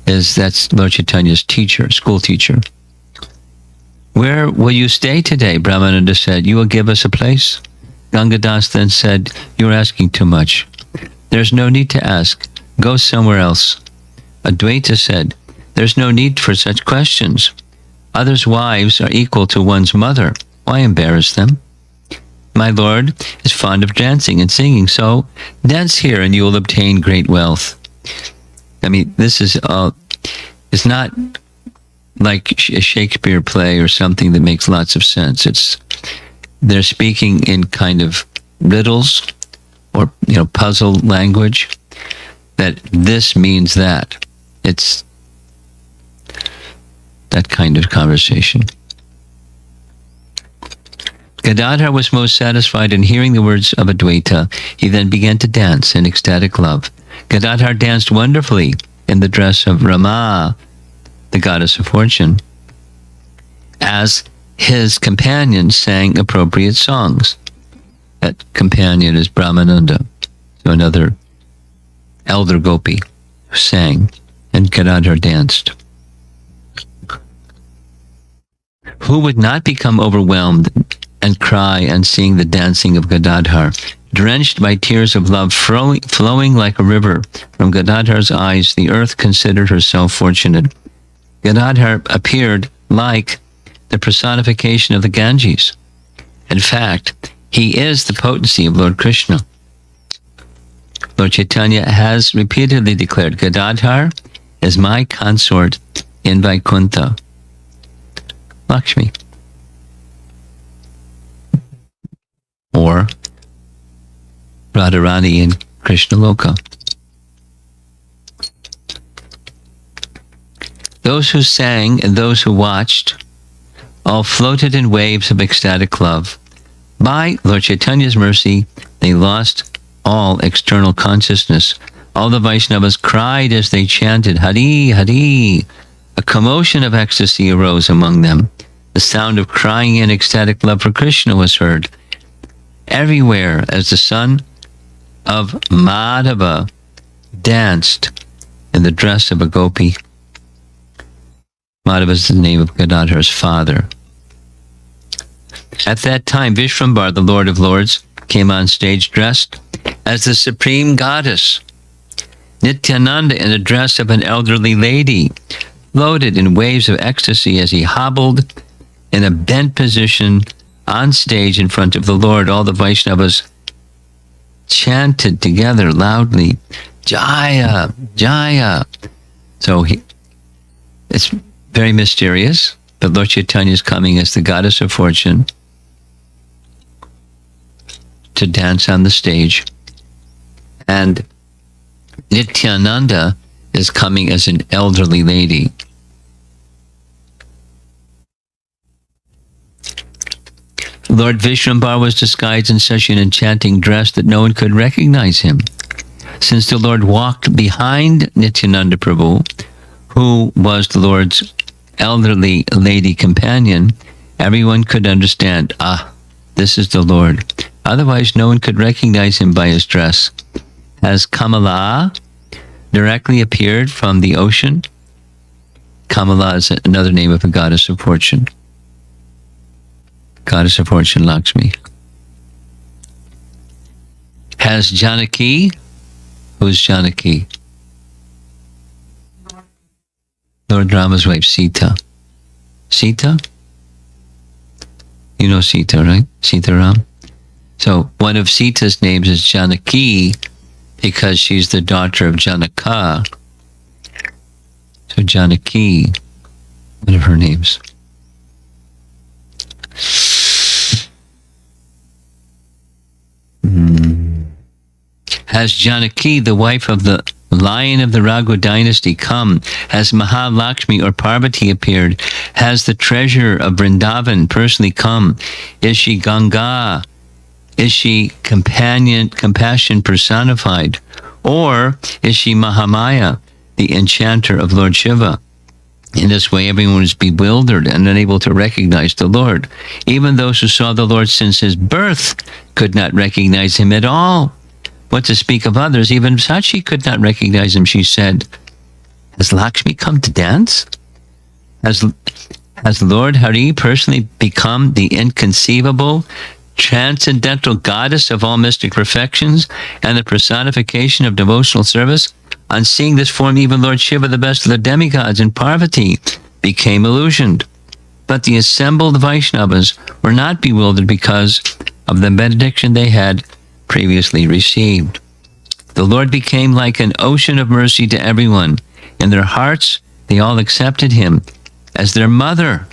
that's Lord Chaitanya's teacher, school teacher. "Where will you stay today?" Brahmananda said, "You will give us a place." Gangadas then said, "You are asking too much. There's no need to ask. Go somewhere else." Advaita said, "There's no need for such questions. Others' wives are equal to one's mother. Why embarrass them? My Lord is fond of dancing and singing, so dance here and you will obtain great wealth." I mean, this is it's not like a Shakespeare play or something that makes lots of sense. They're speaking in kind of riddles or puzzle language, that this means that. It's that kind of conversation. Gadadhar was most satisfied in hearing the words of Advaita. He then began to dance in ecstatic love. Gadadhar danced wonderfully in the dress of Rama, the goddess of fortune, as his companions sang appropriate songs. That companion is Brahmananda, so another elder gopi who sang, and Gadadhar danced. Who would not become overwhelmed and cry on seeing the dancing of Gadadhar? Drenched by tears of love flowing like a river from Gadadhar's eyes, the earth considered herself fortunate. Gadadhar appeared like the personification of the Ganges. In fact, he is the potency of Lord Krishna. Lord Chaitanya has repeatedly declared, "Gadadhar is my consort in Vaikuntha." Lakshmi. Or Radharani in Krishna Loka. Those who sang and those who watched all floated in waves of ecstatic love. By Lord Chaitanya's mercy, they lost all external consciousness. All the Vaishnavas cried as they chanted, "Hari, Hari." A commotion of ecstasy arose among them. The sound of crying in ecstatic love for Krishna was heard everywhere as the son of Madhava danced in the dress of a gopi. Madhava is the name of Gadadhar's father. At that time, Vishwambar, the Lord of Lords, came on stage dressed as the supreme goddess. Nityananda, in the dress of an elderly lady, floated in waves of ecstasy as he hobbled in a bent position on stage in front of the Lord. All the Vaishnavas chanted together loudly, "Jaya, Jaya." So it's very mysterious, but Lord Chaitanya is coming as the goddess of fortune to dance on the stage. And Nityananda is coming as an elderly lady. Lord Vishwambar was disguised in such an enchanting dress that no one could recognize him. Since the Lord walked behind Nityananda Prabhu, who was the Lord's elderly lady companion, everyone could understand, this is the Lord. Otherwise, no one could recognize him by his dress. As Kamala directly appeared from the ocean, Kamala is another name of the goddess of fortune. Goddess of fortune, Lakshmi. Has Janaki, who's Janaki? Lord Rama's wife, Sita. Sita? You know Sita, right? Sita Ram. So one of Sita's names is Janaki because she's the daughter of Janaka. So Janaki, one of her names. Has Janaki, the wife of the lion of the Raghu dynasty, come? Has Mahalakshmi or Parvati appeared? Has the treasure of Vrindavan personally come? Is she Ganga? Is she compassion personified? Or is she Mahamaya, the enchanter of Lord Shiva? In this way, everyone is bewildered and unable to recognize the Lord. Even those who saw the Lord since his birth could not recognize him at all. What to speak of others? Even Sachi could not recognize him. She said, has Lakshmi come to dance? Has Lord Hari personally become the inconceivable, transcendental goddess of all mystic perfections and the personification of devotional service? On seeing this form, even Lord Shiva, the best of the demigods, and Parvati became illusioned. But the assembled Vaishnavas were not bewildered because of the benediction they had previously received. The Lord became like an ocean of mercy to everyone. In their hearts, they all accepted him as their mother.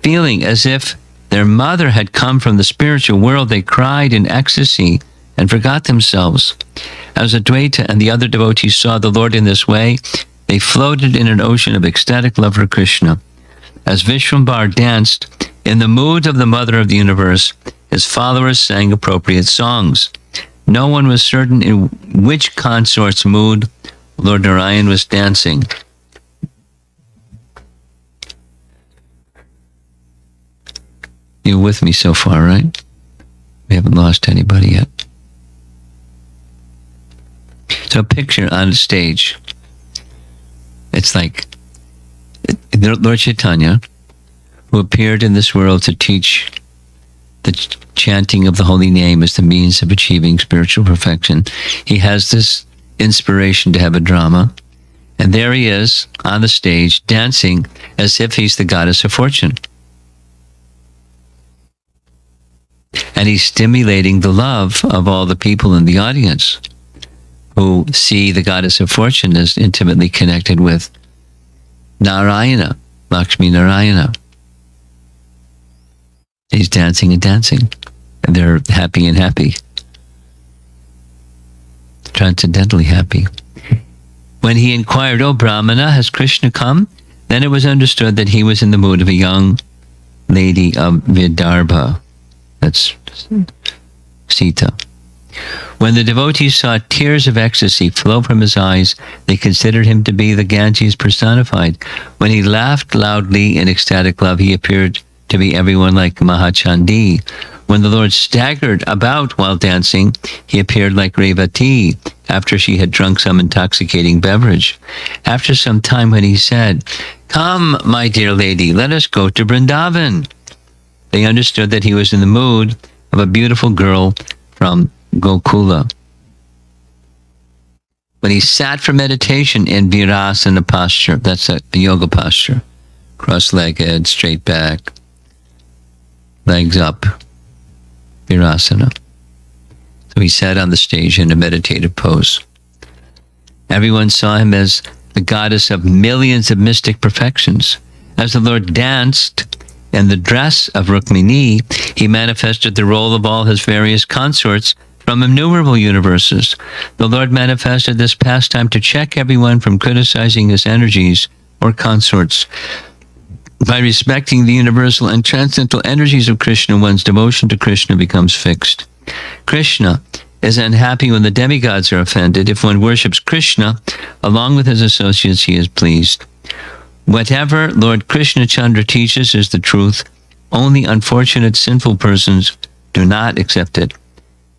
Feeling as if their mother had come from the spiritual world, they cried in ecstasy and forgot themselves. As Advaita and the other devotees saw the Lord in this way, they floated in an ocean of ecstatic love for Krishna. As Vishwambar danced in the mood of the Mother of the Universe, his followers sang appropriate songs. No one was certain in which consort's mood Lord Narayan was dancing. You're with me so far, right? We haven't lost anybody yet. So picture on stage. It's like Lord Chaitanya, who appeared in this world to teach the chanting of the holy name as the means of achieving spiritual perfection. He has this inspiration to have a drama, and there he is on the stage dancing as if he's the goddess of fortune. And he's stimulating the love of all the people in the audience who see the goddess of fortune as intimately connected with Narayana, Lakshmi Narayana. He's dancing and dancing, and they're happy and happy, transcendently happy. When he inquired, "O Brahmana, has Krishna come?" then it was understood that he was in the mood of a young lady of Vidarbha. That's Sita. When the devotees saw tears of ecstasy flow from his eyes, they considered him to be the Ganges personified. When he laughed loudly in ecstatic love, he appeared to be everyone like Mahachandi. When the Lord staggered about while dancing, he appeared like Revati after she had drunk some intoxicating beverage. After some time, when he said, "Come, my dear lady, let us go to Vrindavan," they understood that he was in the mood of a beautiful girl from Gokula. When he sat for meditation in Virasana posture, that's a yoga posture, cross-legged, straight back, legs up, Virasana. So he sat on the stage in a meditative pose. Everyone saw him as the goddess of millions of mystic perfections. As the Lord danced in the dress of Rukmini, he manifested the role of all his various consorts from innumerable universes. The Lord manifested this pastime to check everyone from criticizing his energies or consorts. By respecting the universal and transcendental energies of Krishna, one's devotion to Krishna becomes fixed. Krishna is unhappy when the demigods are offended. If one worships Krishna, along with his associates, he is pleased. Whatever Lord Krishna Chandra teaches is the truth. Only unfortunate sinful persons do not accept it.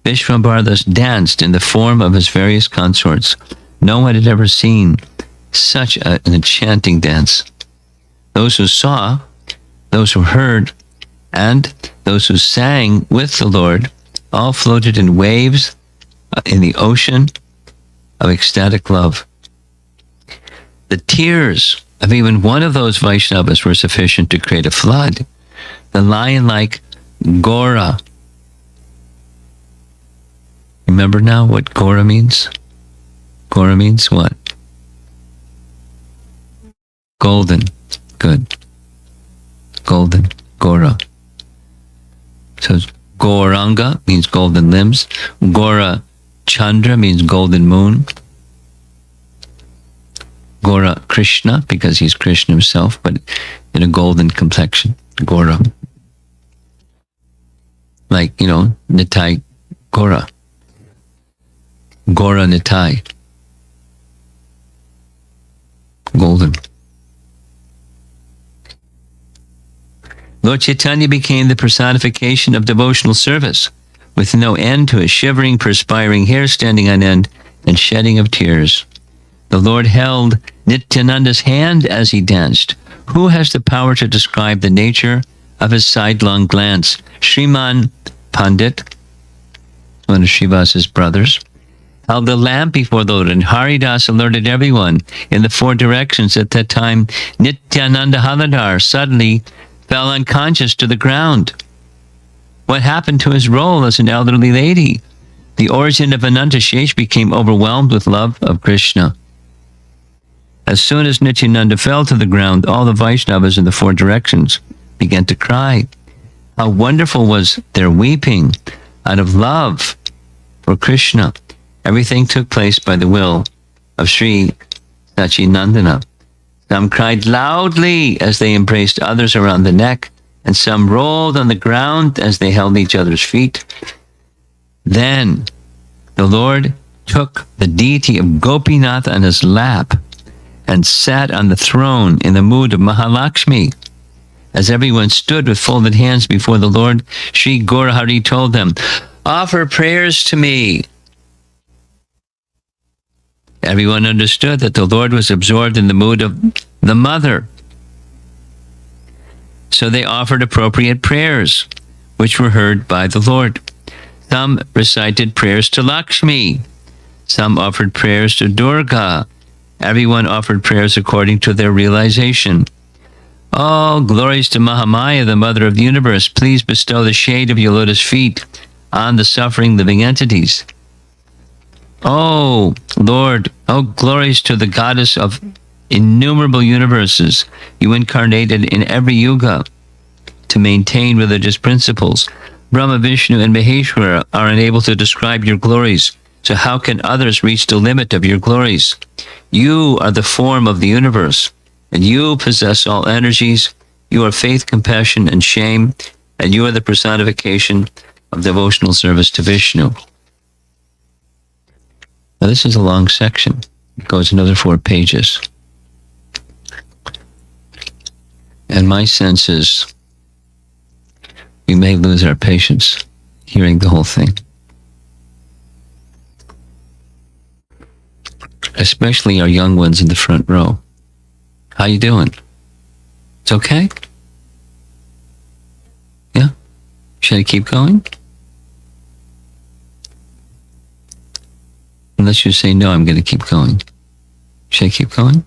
Vishwambar thus danced in the form of his various consorts. No one had ever seen such an enchanting dance. Those who saw, those who heard, and those who sang with the Lord all floated in waves in the ocean of ecstatic love. The tears of even one of those Vaishnavas were sufficient to create a flood. The lion-like Gora. Remember now what Gora means? Gora means what? Golden. Good. Golden. Gora. So Gauranga means golden limbs. Gaura Chandra means golden moon. Gaura Krishna, because he's Krishna himself, but in a golden complexion. Gaura. Like, Nitai Gaura. Gaura Nitai. Golden. Lord Chaitanya became the personification of devotional service, with no end to his shivering, perspiring hair standing on end and shedding of tears. The Lord held Nityananda's hand as he danced. Who has the power to describe the nature of his sidelong glance? Sriman Pandit, one of Srivas's brothers, held the lamp before the Lord, and Haridas alerted everyone in the four directions. At that time, Nityananda Haladar suddenly fell unconscious to the ground. What happened to his role as an elderly lady? The origin of Ananta Shesh became overwhelmed with love of Krishna. As soon as Nityananda fell to the ground, all the Vaishnavas in the four directions began to cry. How wonderful was their weeping out of love for Krishna. Everything took place by the will of Sri Sachinandana. Some cried loudly as they embraced others around the neck, and some rolled on the ground as they held each other's feet. Then the Lord took the deity of Gopinath on his lap and sat on the throne in the mood of Mahalakshmi. As everyone stood with folded hands before the Lord, Sri Gaurahari told them, "Offer prayers to me." Everyone understood that the Lord was absorbed in the mood of the mother. So they offered appropriate prayers, which were heard by the Lord. Some recited prayers to Lakshmi. Some offered prayers to Durga. Everyone offered prayers according to their realization. All glories to Mahamaya, the mother of the universe. Please bestow the shade of your lotus feet on the suffering living entities. Oh, Lord, oh, glories to the goddess of innumerable universes. You incarnated in every yuga to maintain religious principles. Brahma, Vishnu, and Maheshwara are unable to describe your glories, so how can others reach the limit of your glories? You are the form of the universe, and you possess all energies. You are faith, compassion, and shame, and you are the personification of devotional service to Vishnu. Now, this is a long section. It goes another 4 pages. And my sense is we may lose our patience hearing the whole thing. Especially our young ones in the front row. How you doing? It's okay? Yeah? Should I keep going? Unless you say, no, I'm going to keep going. Should I keep going?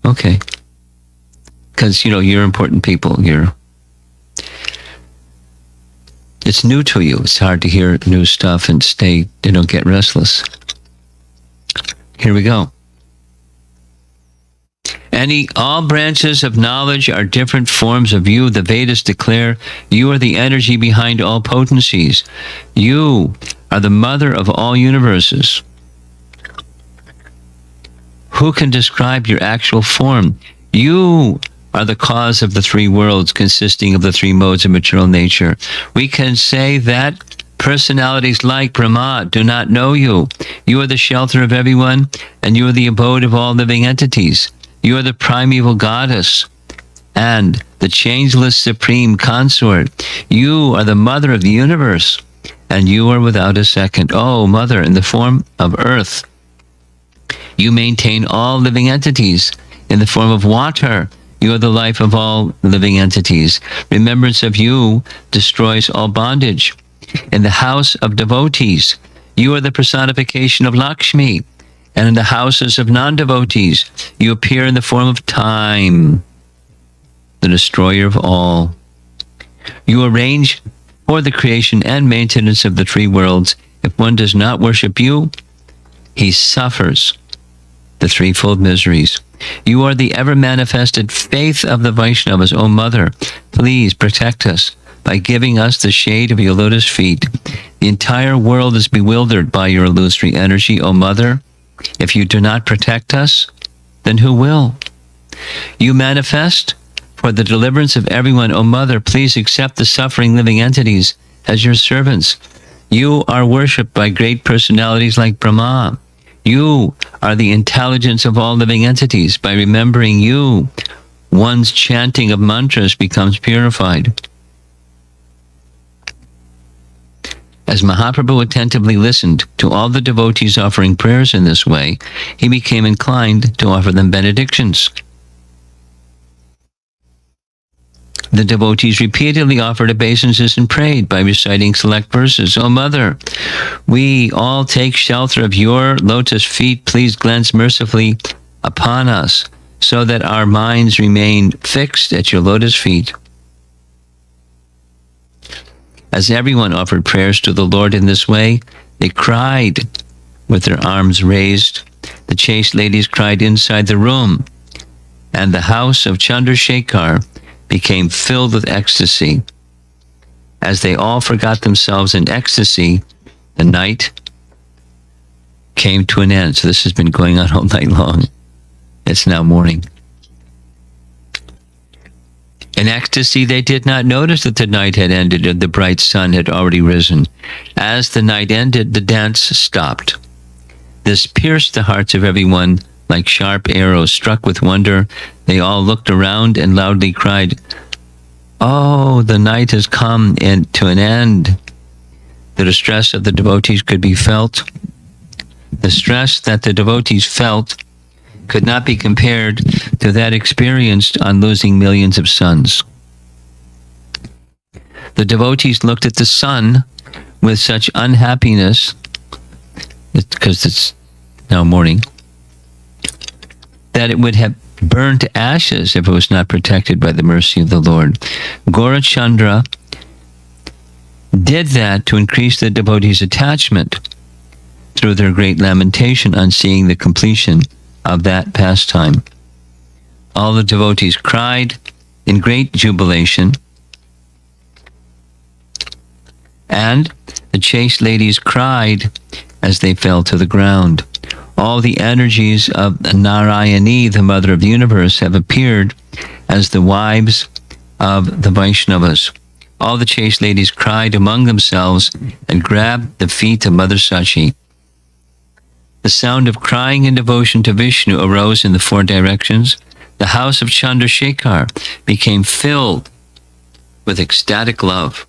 Okay. Because, you're important people. It's new to you. It's hard to hear new stuff and get restless. Here we go. All branches of knowledge are different forms of you. The Vedas declare you are the energy behind all potencies. You are the mother of all universes. Who can describe your actual form? You are the cause of the 3 worlds consisting of the 3 modes of material nature. We can say that personalities like Brahma do not know you. You are the shelter of everyone, and you are the abode of all living entities. You are the primeval goddess and the changeless supreme consort. You are the mother of the universe, and you are without a second. Oh, mother, in the form of earth, you maintain all living entities. In the form of water, you are the life of all living entities. Remembrance of you destroys all bondage. In the house of devotees, you are the personification of Lakshmi. And in the houses of non-devotees, you appear in the form of time, the destroyer of all. You arrange for the creation and maintenance of the 3 worlds. If one does not worship you, he suffers the 3-fold miseries. You are the ever-manifested faith of the Vaishnavas. O Mother, please protect us by giving us the shade of your lotus feet. The entire world is bewildered by your illusory energy, O Mother. If you do not protect us, then who will? You manifest for the deliverance of everyone, O Mother. Please accept the suffering living entities as your servants. You are worshipped by great personalities like Brahma. You are the intelligence of all living entities. By remembering you, one's chanting of mantras becomes purified. As Mahaprabhu attentively listened to all the devotees offering prayers in this way, he became inclined to offer them benedictions. The devotees repeatedly offered obeisances and prayed by reciting select verses. O Mother, we all take shelter of your lotus feet. Please glance mercifully upon us so that our minds remain fixed at your lotus feet. As everyone offered prayers to the Lord in this way, they cried with their arms raised. The chaste ladies cried inside the room, and the house of Chandrasekhar became filled with ecstasy. As they all forgot themselves in ecstasy, the night came to an end. So this has been going on all night long. It's now morning. In ecstasy, they did not notice that the night had ended and the bright sun had already risen. As the night ended, the dance stopped. This pierced the hearts of everyone like sharp arrows. Struck with wonder, they all looked around and loudly cried, "Oh, the night has come to an end." The distress of the devotees could be felt. The stress that the devotees felt could not be compared to that experienced on losing millions of sons. The devotees looked at the sun with such unhappiness, because it's now morning, that it would have burned to ashes if it was not protected by the mercy of the Lord. Gaurachandra did that to increase the devotees' attachment through their great lamentation on seeing the completion of that pastime. All the devotees cried in great jubilation, and the chaste ladies cried as they fell to the ground. All the energies of Narayani, the Mother of the Universe, have appeared as the wives of the Vaishnavas. All the chaste ladies cried among themselves and grabbed the feet of Mother Sachi. The sound of crying and devotion to Vishnu arose in the four directions. The house of Chandrasekhar became filled with ecstatic love.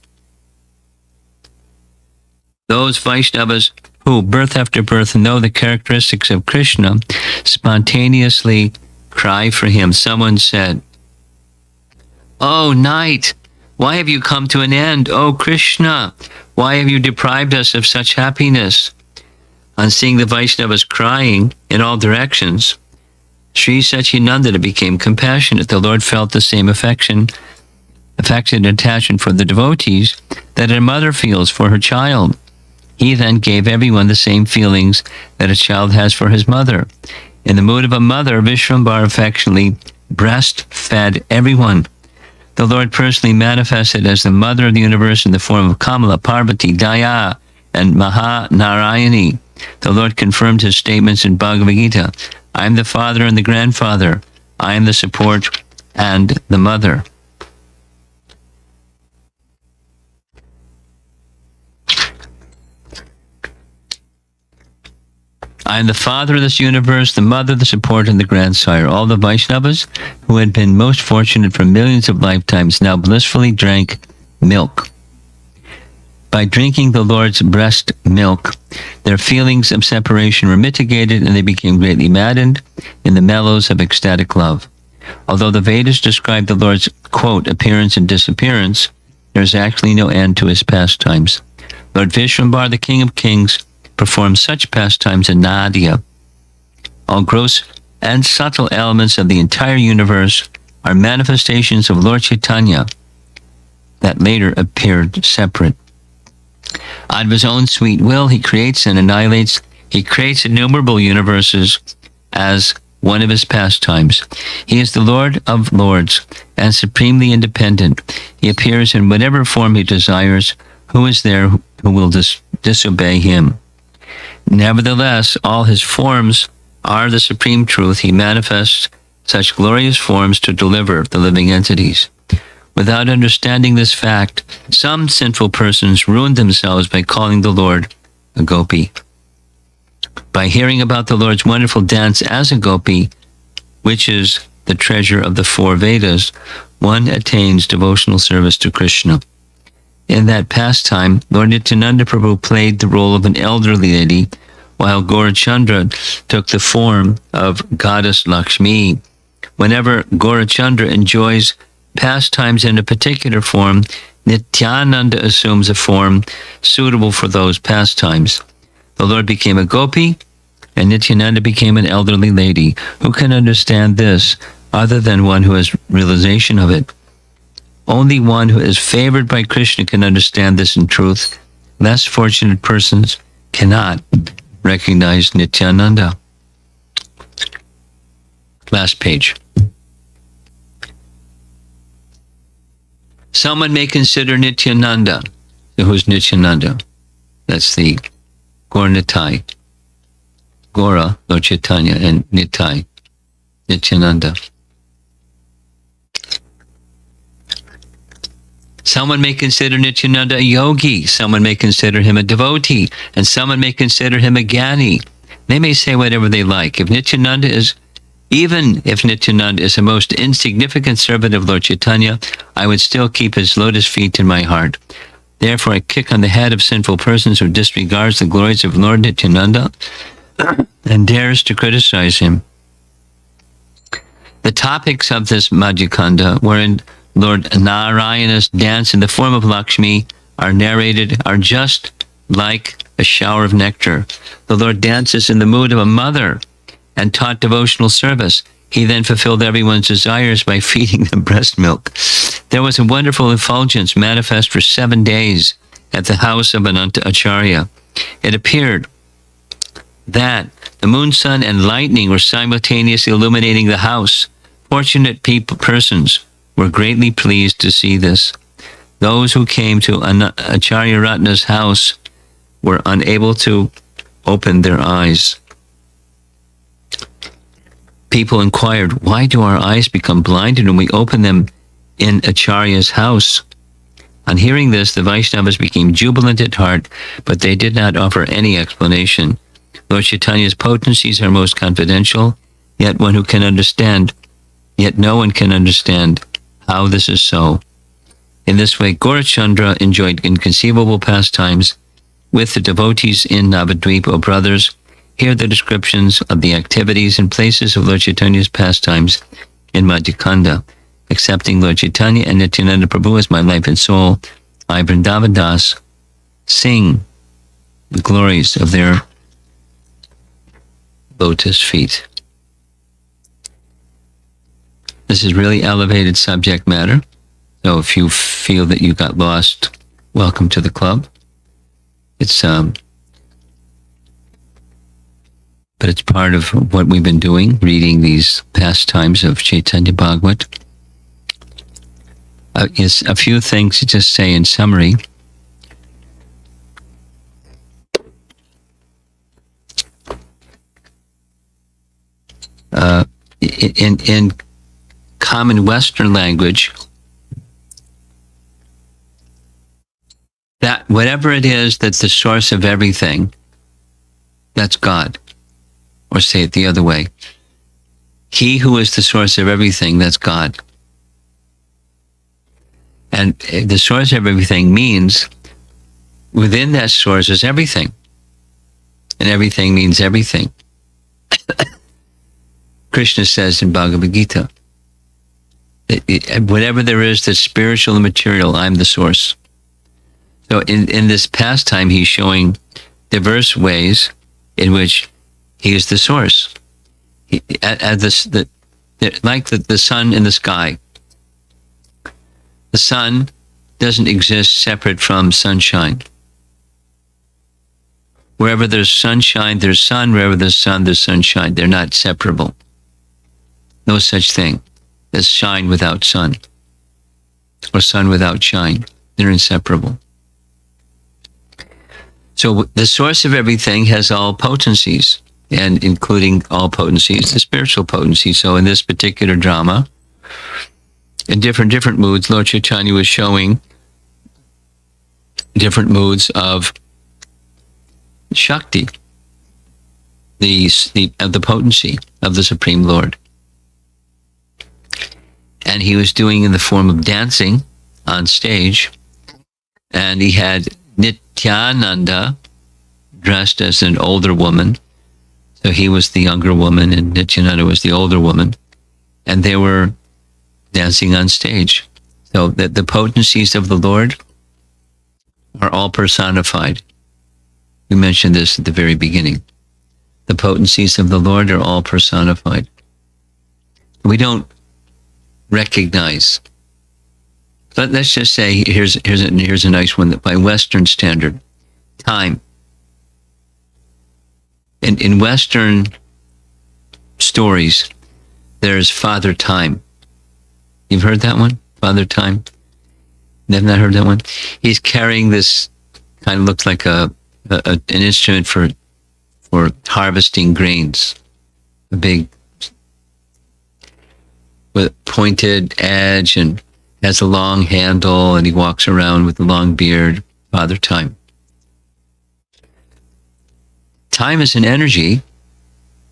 Those Vaishnavas who, birth after birth, know the characteristics of Krishna spontaneously cry for him. Someone said, "Oh, night, why have you come to an end? Oh, Krishna, why have you deprived us of such happiness?" On seeing the Vaishnavas crying in all directions, Sri Satchidananda became compassionate. The Lord felt the same affectionate attachment for the devotees that a mother feels for her child. He then gave everyone the same feelings that a child has for his mother. In the mood of a mother, Vishwambara affectionately breastfed everyone. The Lord personally manifested as the Mother of the Universe in the form of Kamala, Parvati, Gaya, and Mahanarayani. The Lord confirmed his statements in Bhagavad Gita. I am the father and the grandfather. I am the support and the mother. I am the father of this universe, the mother, the support, and the grandsire. All the Vaishnavas who had been most fortunate for millions of lifetimes now blissfully drank milk. By drinking the Lord's breast milk, their feelings of separation were mitigated and they became greatly maddened in the mellows of ecstatic love. Although the Vedas describe the Lord's, quote, appearance and disappearance, there is actually no end to his pastimes. Lord Vishwambara, the King of Kings, performed such pastimes in Nadia. All gross and subtle elements of the entire universe are manifestations of Lord Chaitanya that later appeared separate. Out of his own sweet will, he creates and annihilates. He creates innumerable universes as one of his pastimes. He is the Lord of lords and supremely independent. He appears in whatever form he desires. Who is there who will disobey him? Nevertheless, all his forms are the supreme truth. He manifests such glorious forms to deliver the living entities. Without understanding this fact, some sinful persons ruin themselves by calling the Lord a gopi. By hearing about the Lord's wonderful dance as a gopi, which is the treasure of the 4 Vedas, one attains devotional service to Krishna. In that pastime, Lord Nityananda Prabhu played the role of an elderly lady, while Gaurachandra took the form of goddess Lakshmi. Whenever Gaurachandra enjoys pastimes in a particular form, Nityananda assumes a form suitable for those pastimes. The Lord became a gopi, and Nityananda became an elderly lady. Who can understand this other than one who has realization of it? Only one who is favored by Krishna can understand this in truth. Less fortunate persons cannot recognize Nityananda. Last page. Someone may consider Nityananda. Who's Nityananda? That's the Gaur Nitai. Gora, Lord Chaitanya, and Nitai, Nityananda. Someone may consider Nityananda a yogi. Someone may consider him a devotee. And someone may consider him a jnani. They may say whatever they like. Even if Nityananda is a most insignificant servant of Lord Chaitanya, I would still keep his lotus feet in my heart. Therefore, I kick on the head of sinful persons who disregards the glories of Lord Nityananda and dares to criticize him. The topics of this Madhya Kanda, wherein Lord Narayana's dance in the form of Lakshmi are narrated, are just like a shower of nectar. The Lord dances in the mood of a mother and taught devotional service. He then fulfilled everyone's desires by feeding them breast milk. There was a wonderful effulgence manifest for 7 days at the house of an Acharya. It appeared that the moon, sun, and lightning were simultaneously illuminating the house. Fortunate persons were greatly pleased to see this. Those who came to Acharya Ratna's house were unable to open their eyes. People inquired, why do our eyes become blinded when we open them in Acharya's house? On hearing this, the Vaishnavas became jubilant at heart, but they did not offer any explanation. Lord Chaitanya's potencies are most confidential, yet no one can understand how this is so. In this way, Gaurachandra enjoyed inconceivable pastimes with the devotees in Navadvipa. O brothers, hear the descriptions of the activities and places of Lord Chaitanya's pastimes in Madhya Kanda. Accepting Lord Chaitanya and Nityananda Prabhu as my life and soul, I, Vrindavan Das, sing the glories of their lotus feet. This is really elevated subject matter. So if you feel that you got lost, welcome to the club. But it's part of what we've been doing, reading these pastimes of Chaitanya Bhagavata. Is a few things to just say in summary. In common Western language, that whatever it is that's the source of everything, that's God. Or say it the other way. He who is the source of everything, that's God. And the source of everything means within that source is everything. And everything means everything. Krishna says in Bhagavad Gita, whatever there is that's spiritual and material, I'm the source. So in this pastime, he's showing diverse ways in which he is the source. Like the sun in the sky. The sun doesn't exist separate from sunshine. Wherever there's sunshine, there's sun. Wherever there's sun, there's sunshine. They're not separable. No such thing as shine without sun or sun without shine. They're inseparable. So the source of everything has all potencies, and including all potencies, the spiritual potency. So in this particular drama, in different moods, Lord Chaitanya was showing different moods of Shakti, the potency of the Supreme Lord. And he was doing in the form of dancing on stage, and he had Nityananda dressed as an older woman. So he was the younger woman and Nityananda was the older woman, and they were dancing on stage. So that the potencies of the Lord are all personified. We mentioned this at the very beginning. The potencies of the Lord are all personified. We don't recognize. But let's just say, here's a nice one that by Western standard, time. In Western stories, there's Father Time. You've heard that one? Father Time? You've not heard that one? He's carrying this, kind of looks like an instrument for harvesting grains. A big, with pointed edge, and has a long handle, and he walks around with a long beard. Father Time. Time is an energy.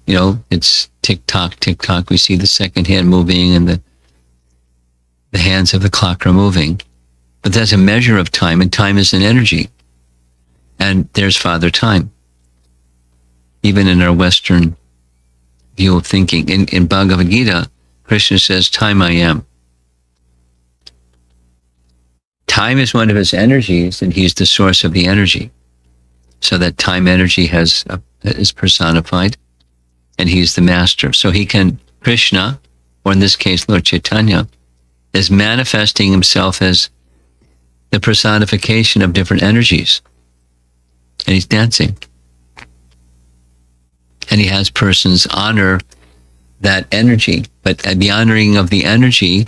You know, it's tick-tock, tick-tock. We see the second hand moving, and the hands of the clock are moving. But that's a measure of time, and time is an energy. And there's Father Time. Even in our Western view of thinking. In Bhagavad Gita, Krishna says, time I am. Time is one of his energies, and he's the source of the energy. So that time energy is personified, and he's the master. So Krishna, or in this case, Lord Chaitanya, is manifesting himself as the personification of different energies. And he's dancing. And he has persons honor that energy. But the honoring of the energy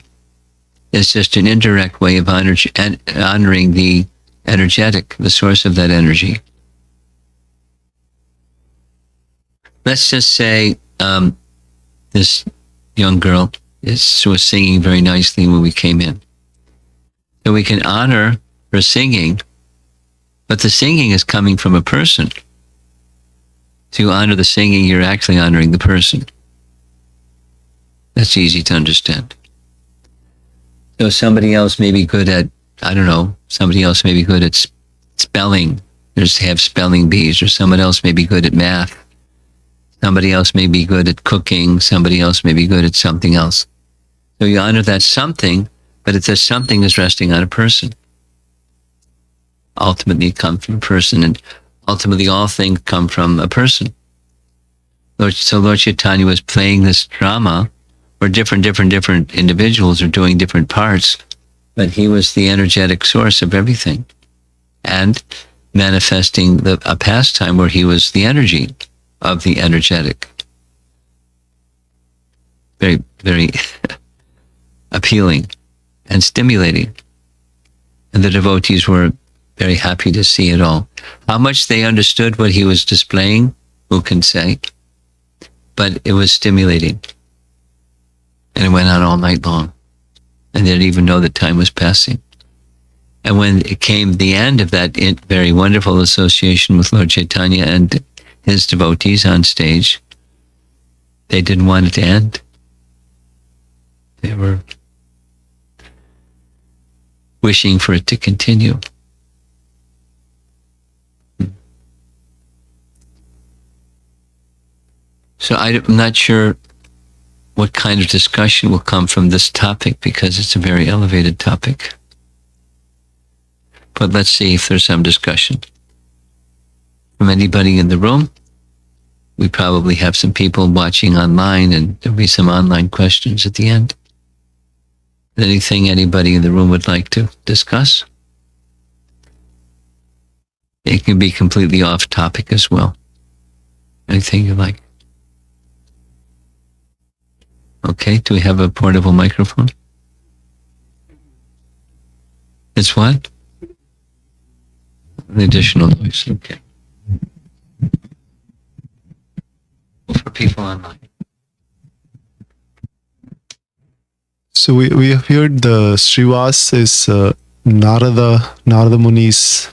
is just an indirect way of honoring the energetic, the source of that energy. Let's just say this young girl was singing very nicely when we came in. So we can honor her singing, but the singing is coming from a person. To honor the singing, you're actually honoring the person. That's easy to understand. So somebody else may be good at, somebody else may be good at spelling. Have spelling bees, or someone else may be good at math. Somebody else may be good at cooking. Somebody else may be good at something else. So you honor that something, but if that something is resting on a person. Ultimately, it comes from a person, and ultimately all things come from a person. So Lord Chaitanya was playing this drama where different individuals are doing different parts, but he was the energetic source of everything, and manifesting a pastime where he was the energy of the energetic. Very, very appealing and stimulating. And the devotees were very happy to see it all. How much they understood what he was displaying, who can say? But it was stimulating. And it went on all night long. And they didn't even know that time was passing. And when it came the end of that very wonderful association with Lord Chaitanya and his devotees on stage, they didn't want it to end. They were wishing for it to continue. So I'm not sure what kind of discussion will come from this topic, because it's a very elevated topic. But let's see if there's some discussion. From anybody in the room? We probably have some people watching online, and there'll be some online questions at the end. Anything anybody in the room would like to discuss? It can be completely off topic as well. Anything you like? Okay, do we have a portable microphone? It's what? The additional noise, okay. For people online. So we have heard the Srivas is Narada Muni's.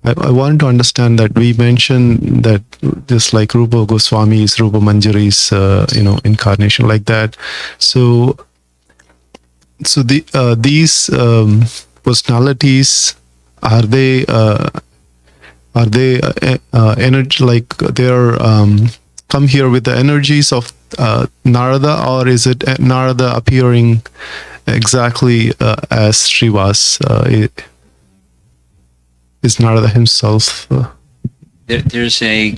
I wanted to understand that we mentioned that just like Rupa Goswami's, Rupa Manjari's, incarnation like that. So these personalities, are they energy, like they're come here with the energies of Narada, or is it Narada appearing exactly as Srivas? Is Narada himself? There's a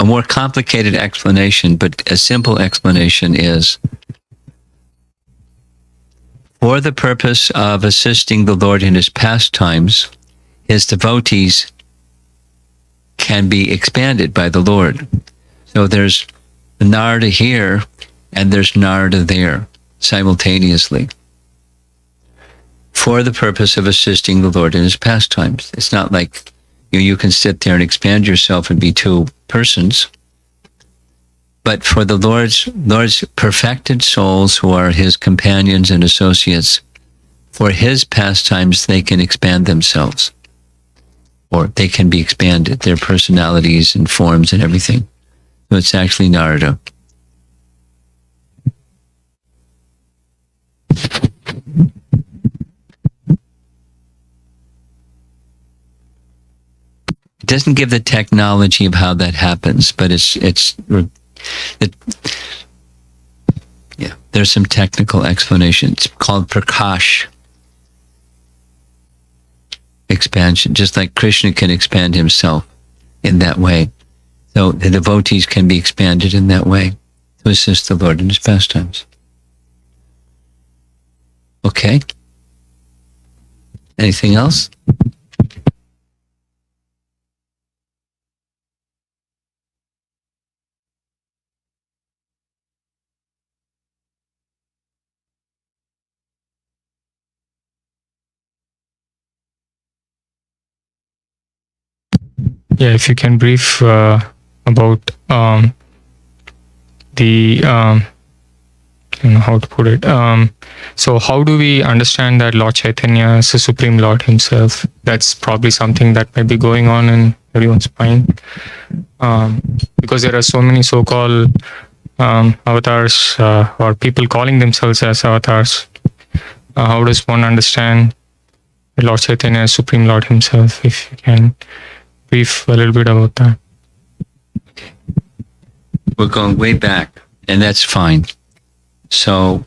more complicated explanation, but a simple explanation is, for the purpose of assisting the Lord in his pastimes, his devotees can be expanded by the Lord. So there's Narada here and there's Narada there simultaneously, for the purpose of assisting the Lord in his pastimes. It's not like you can sit there and expand yourself and be two persons. But for the Lord's perfected souls who are his companions and associates, for his pastimes, they can expand themselves, or they can be expanded, their personalities and forms and everything. So it's actually Narada. It doesn't give the technology of how that happens, but there's some technical explanation. It's called Prakash expansion, just like Krishna can expand himself in that way. So the devotees can be expanded in that way to assist the Lord in his pastimes. Okay. Anything else? Yeah, if you can brief about the how to put it. So how do we understand that Lord Chaitanya is the Supreme Lord himself? That's probably something that might be going on in everyone's mind, because there are so many so-called avatars or people calling themselves as avatars. How does one understand Lord Chaitanya as Supreme Lord himself? If you can brief a little bit about that. Okay. We're going way back, and that's fine. So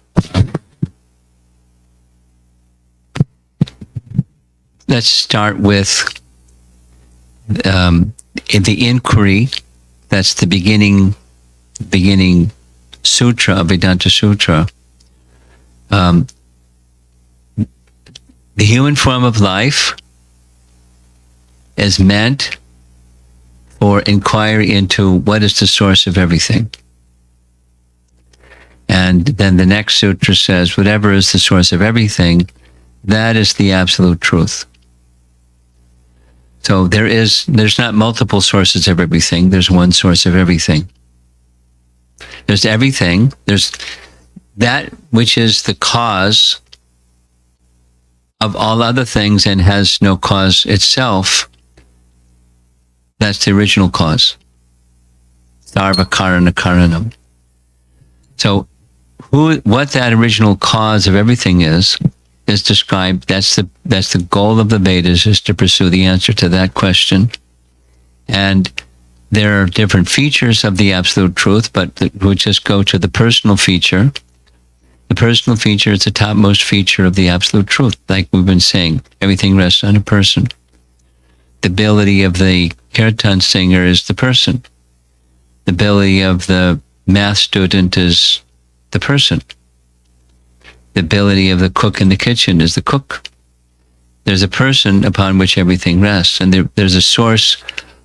let's start with in the inquiry. That's the beginning sutra of Vedanta Sutra. The human form of life is meant for inquiry into what is the source of everything. And then the next sutra says, whatever is the source of everything, that is the absolute truth. So there's not multiple sources of everything, there's one source of everything. There's everything, there's that which is the cause of all other things and has no cause itself. That's the original cause. Sarva karana karanam. So what that original cause of everything is described. That's the goal of the Vedas, is to pursue the answer to that question. And there are different features of the absolute truth, but we'll just go to the personal feature. The personal feature is the topmost feature of the absolute truth. Like we've been saying, everything rests on a person. The ability of the kirtan singer is the person. The ability of the math student is the person. The ability of the cook in the kitchen is the cook. There's a person upon which everything rests, and there's a source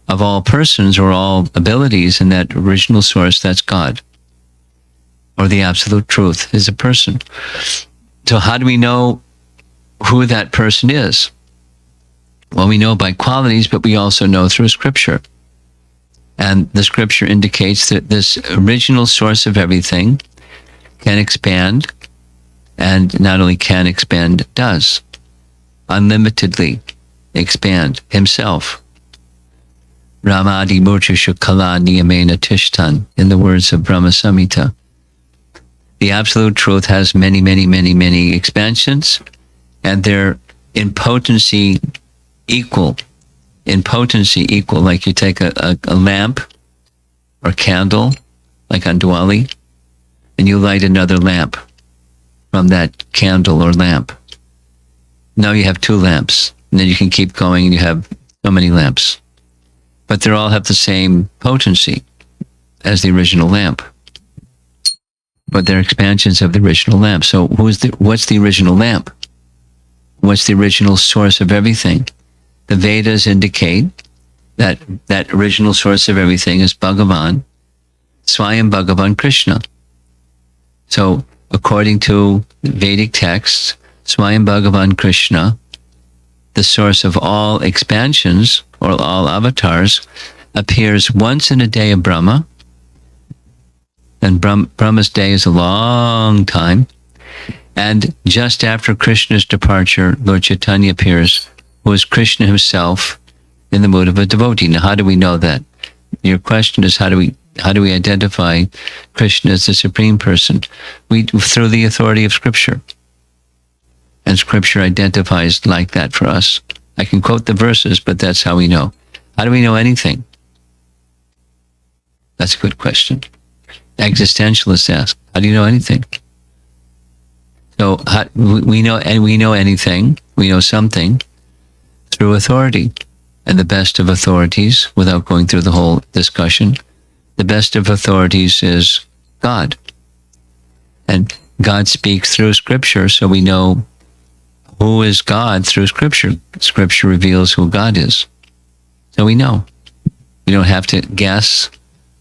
of all persons or all abilities in that original source, that's God. Or the absolute truth is a person. So how do we know who that person is? Well, we know by qualities, but we also know through scripture. And the scripture indicates that this original source of everything can expand, and not only can expand, does unlimitedly expand himself. Ramadi Murtishu Kala Niyamena Tishtan, in the words of Brahma Samhita. The absolute truth has many, many, many, many expansions, and they're in potency equal. In potency equal, like you take a lamp or candle, like on Diwali, and you light another lamp from that candle or lamp. Now you have two lamps, and then you can keep going and you have so many lamps. But they all have the same potency as the original lamp. But they're expansions of the original lamp. So what's the original lamp? What's the original source of everything? The Vedas indicate that that original source of everything is Bhagavan, Swayam Bhagavan Krishna. So according to Vedic texts, Swayam Bhagavan Krishna, the source of all expansions or all avatars, appears once in a day of Brahma. And Brahma's day is a long time. And just after Krishna's departure, Lord Chaitanya appears, who is Krishna himself in the mood of a devotee. Now, how do we know that? Your question is, how do we identify Krishna as the supreme person? Through the authority of Scripture. And Scripture identifies like that for us. I can quote the verses, but that's how we know. How do we know anything? That's a good question. Existentialists ask, how do you know anything? So we know anything, we know something through authority. And the best of authorities, without going through the whole discussion, the best of authorities is God. And God speaks through Scripture, so we know who is God through Scripture. Scripture reveals who God is. So we know. We don't have to guess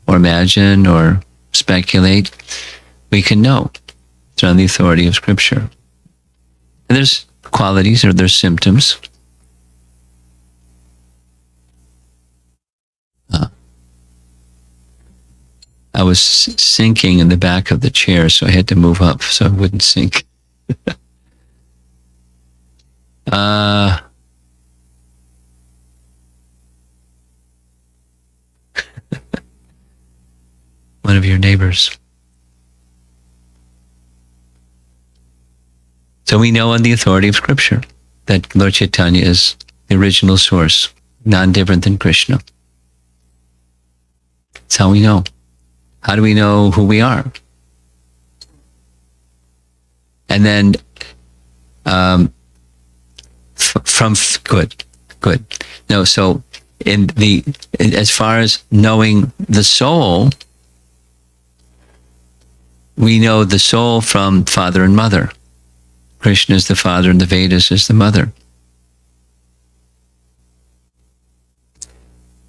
or imagine or speculate. We can know. It's on the authority of Scripture. And there's qualities or there's symptoms. I was sinking in the back of the chair, so I had to move up so I wouldn't sink. One of your neighbors. So we know on the authority of Scripture that Lord Chaitanya is the original source, non-different than Krishna. That's how we know. How do we know who we are? And then, good. No, so as far as knowing the soul, we know the soul from father and mother. Krishna is the father and the Vedas is the mother.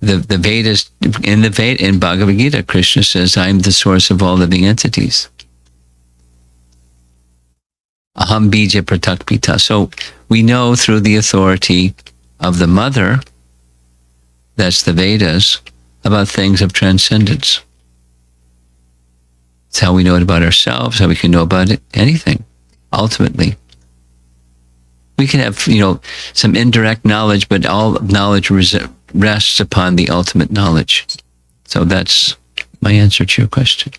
The Vedas, in Bhagavad Gita, Krishna says, I am the source of all living entities. Aham bija pratak pita. So we know through the authority of the mother, that's the Vedas, about things of transcendence. It's how we know it about ourselves, how we can know about anything, ultimately. We can have, some indirect knowledge, but all knowledge rests upon the ultimate knowledge. So that's my answer to your question.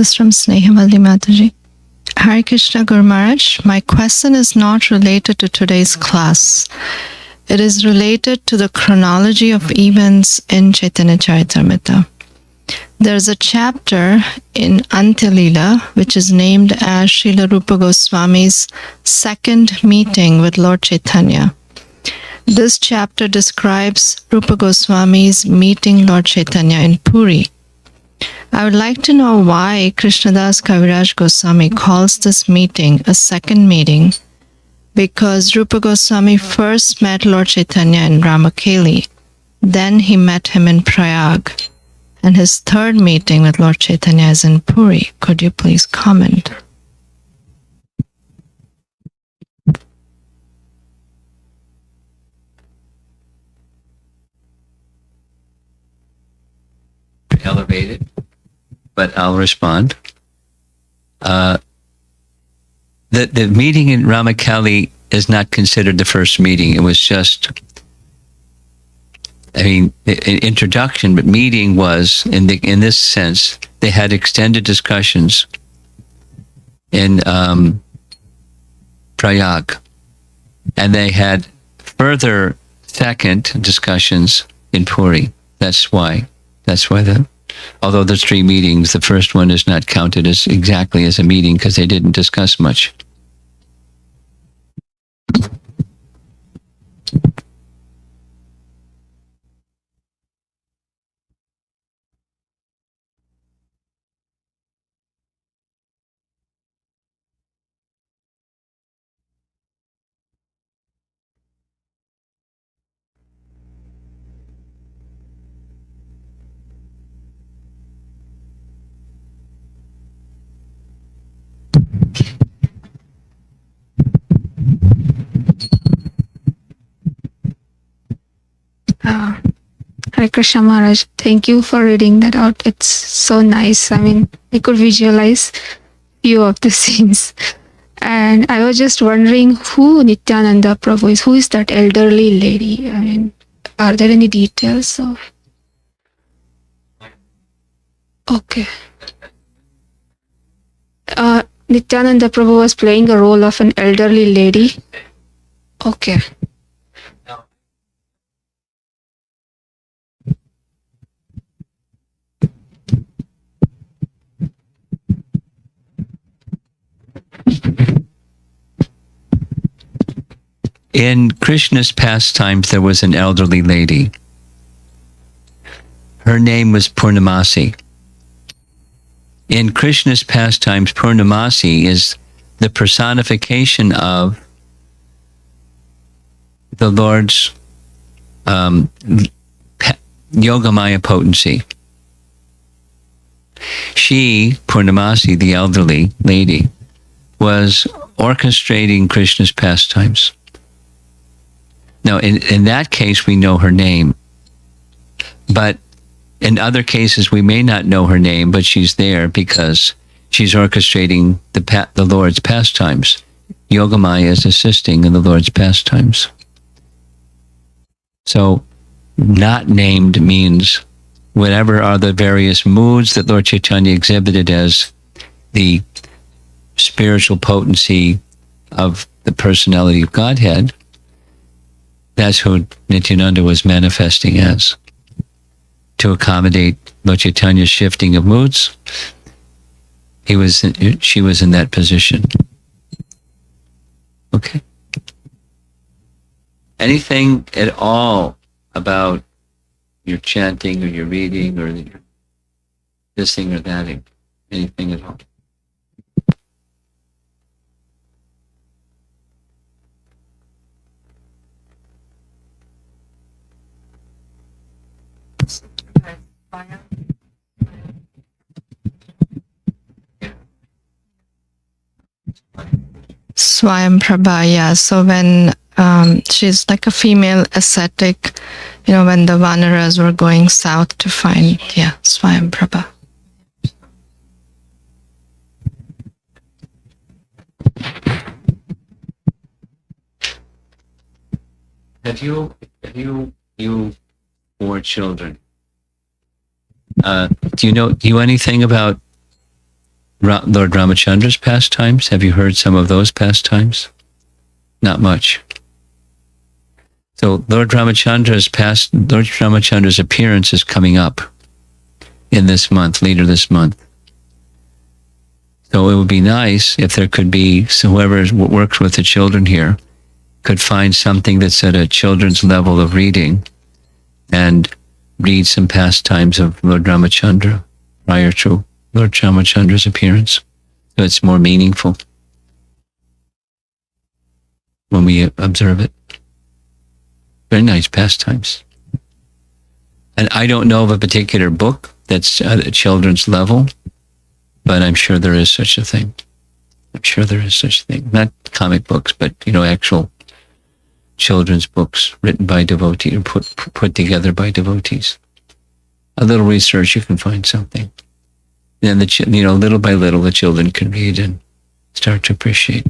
This from Snehamalli Mataji. Hare Krishna Guru Maharaj, my question is not related to today's class. It is related to the chronology of events in Chaitanya Charitamrita. There is a chapter in Antya-lila which is named as Srila Rupa Goswami's second meeting with Lord Chaitanya. This chapter describes Rupa Goswami's meeting Lord Chaitanya in Puri. I would like to know why Krishnadas Kaviraj Goswami calls this meeting a second meeting, because Rupa Goswami first met Lord Chaitanya in Ramakeli, then he met him in Prayag, and his third meeting with Lord Chaitanya is in Puri. Could you please comment? Elevated, but I'll respond. The meeting in Ramakeli is not considered the first meeting. It was just, an introduction, but meeting was, in this sense, they had extended discussions in Prayag, and they had further second discussions in Puri. That's why although there's 3 meetings, the first one is not counted as exactly as a meeting because they didn't discuss much. Hare Krishna Maharaj, thank you for reading that out. It's so nice. I could visualize few of the scenes. And I was just wondering who Nityananda Prabhu is. Who is that elderly lady? Are there any details of? Okay. Nityananda Prabhu was playing a role of an elderly lady. Okay. In Krishna's pastimes, there was an elderly lady. Her name was Purnamasi. In Krishna's pastimes, Purnamasi is the personification of the Lord's Yogamaya potency. She, Purnamasi, the elderly lady, was orchestrating Krishna's pastimes. Now, in that case, we know her name. But in other cases, we may not know her name, but she's there because she's orchestrating the Lord's pastimes. Yogamaya is assisting in the Lord's pastimes. So, not named means whatever are the various moods that Lord Chaitanya exhibited as the spiritual potency of the personality of Godhead, that's who Nityananda was manifesting as. To accommodate Lord Chaitanya's shifting of moods, she was in that position. Okay. Anything at all about your chanting or your reading or this thing or that? Anything at all? Swayam Prabha, yeah. So when she's like a female ascetic, when the Vanaras were going south to find, Swayam Prabha. Have you 4 children? Do you know anything about Lord Ramachandra's pastimes. Have you heard some of those pastimes? Not much. So Lord Ramachandra's appearance is coming up in this month, later this month. So it would be nice if there could be, so whoever works with the children here could find something that's at a children's level of reading and read some pastimes of Lord Ramachandra prior to Lord Ramachandra's appearance. So it's more meaningful when we observe it. Very nice pastimes. And I don't know of a particular book that's at a children's level, but I'm sure there is such a thing. I'm sure there is such a thing. Not comic books, but, actual children's books written by devotees, or put together by devotees. A little research, you can find something. Then, little by little, the children can read and start to appreciate.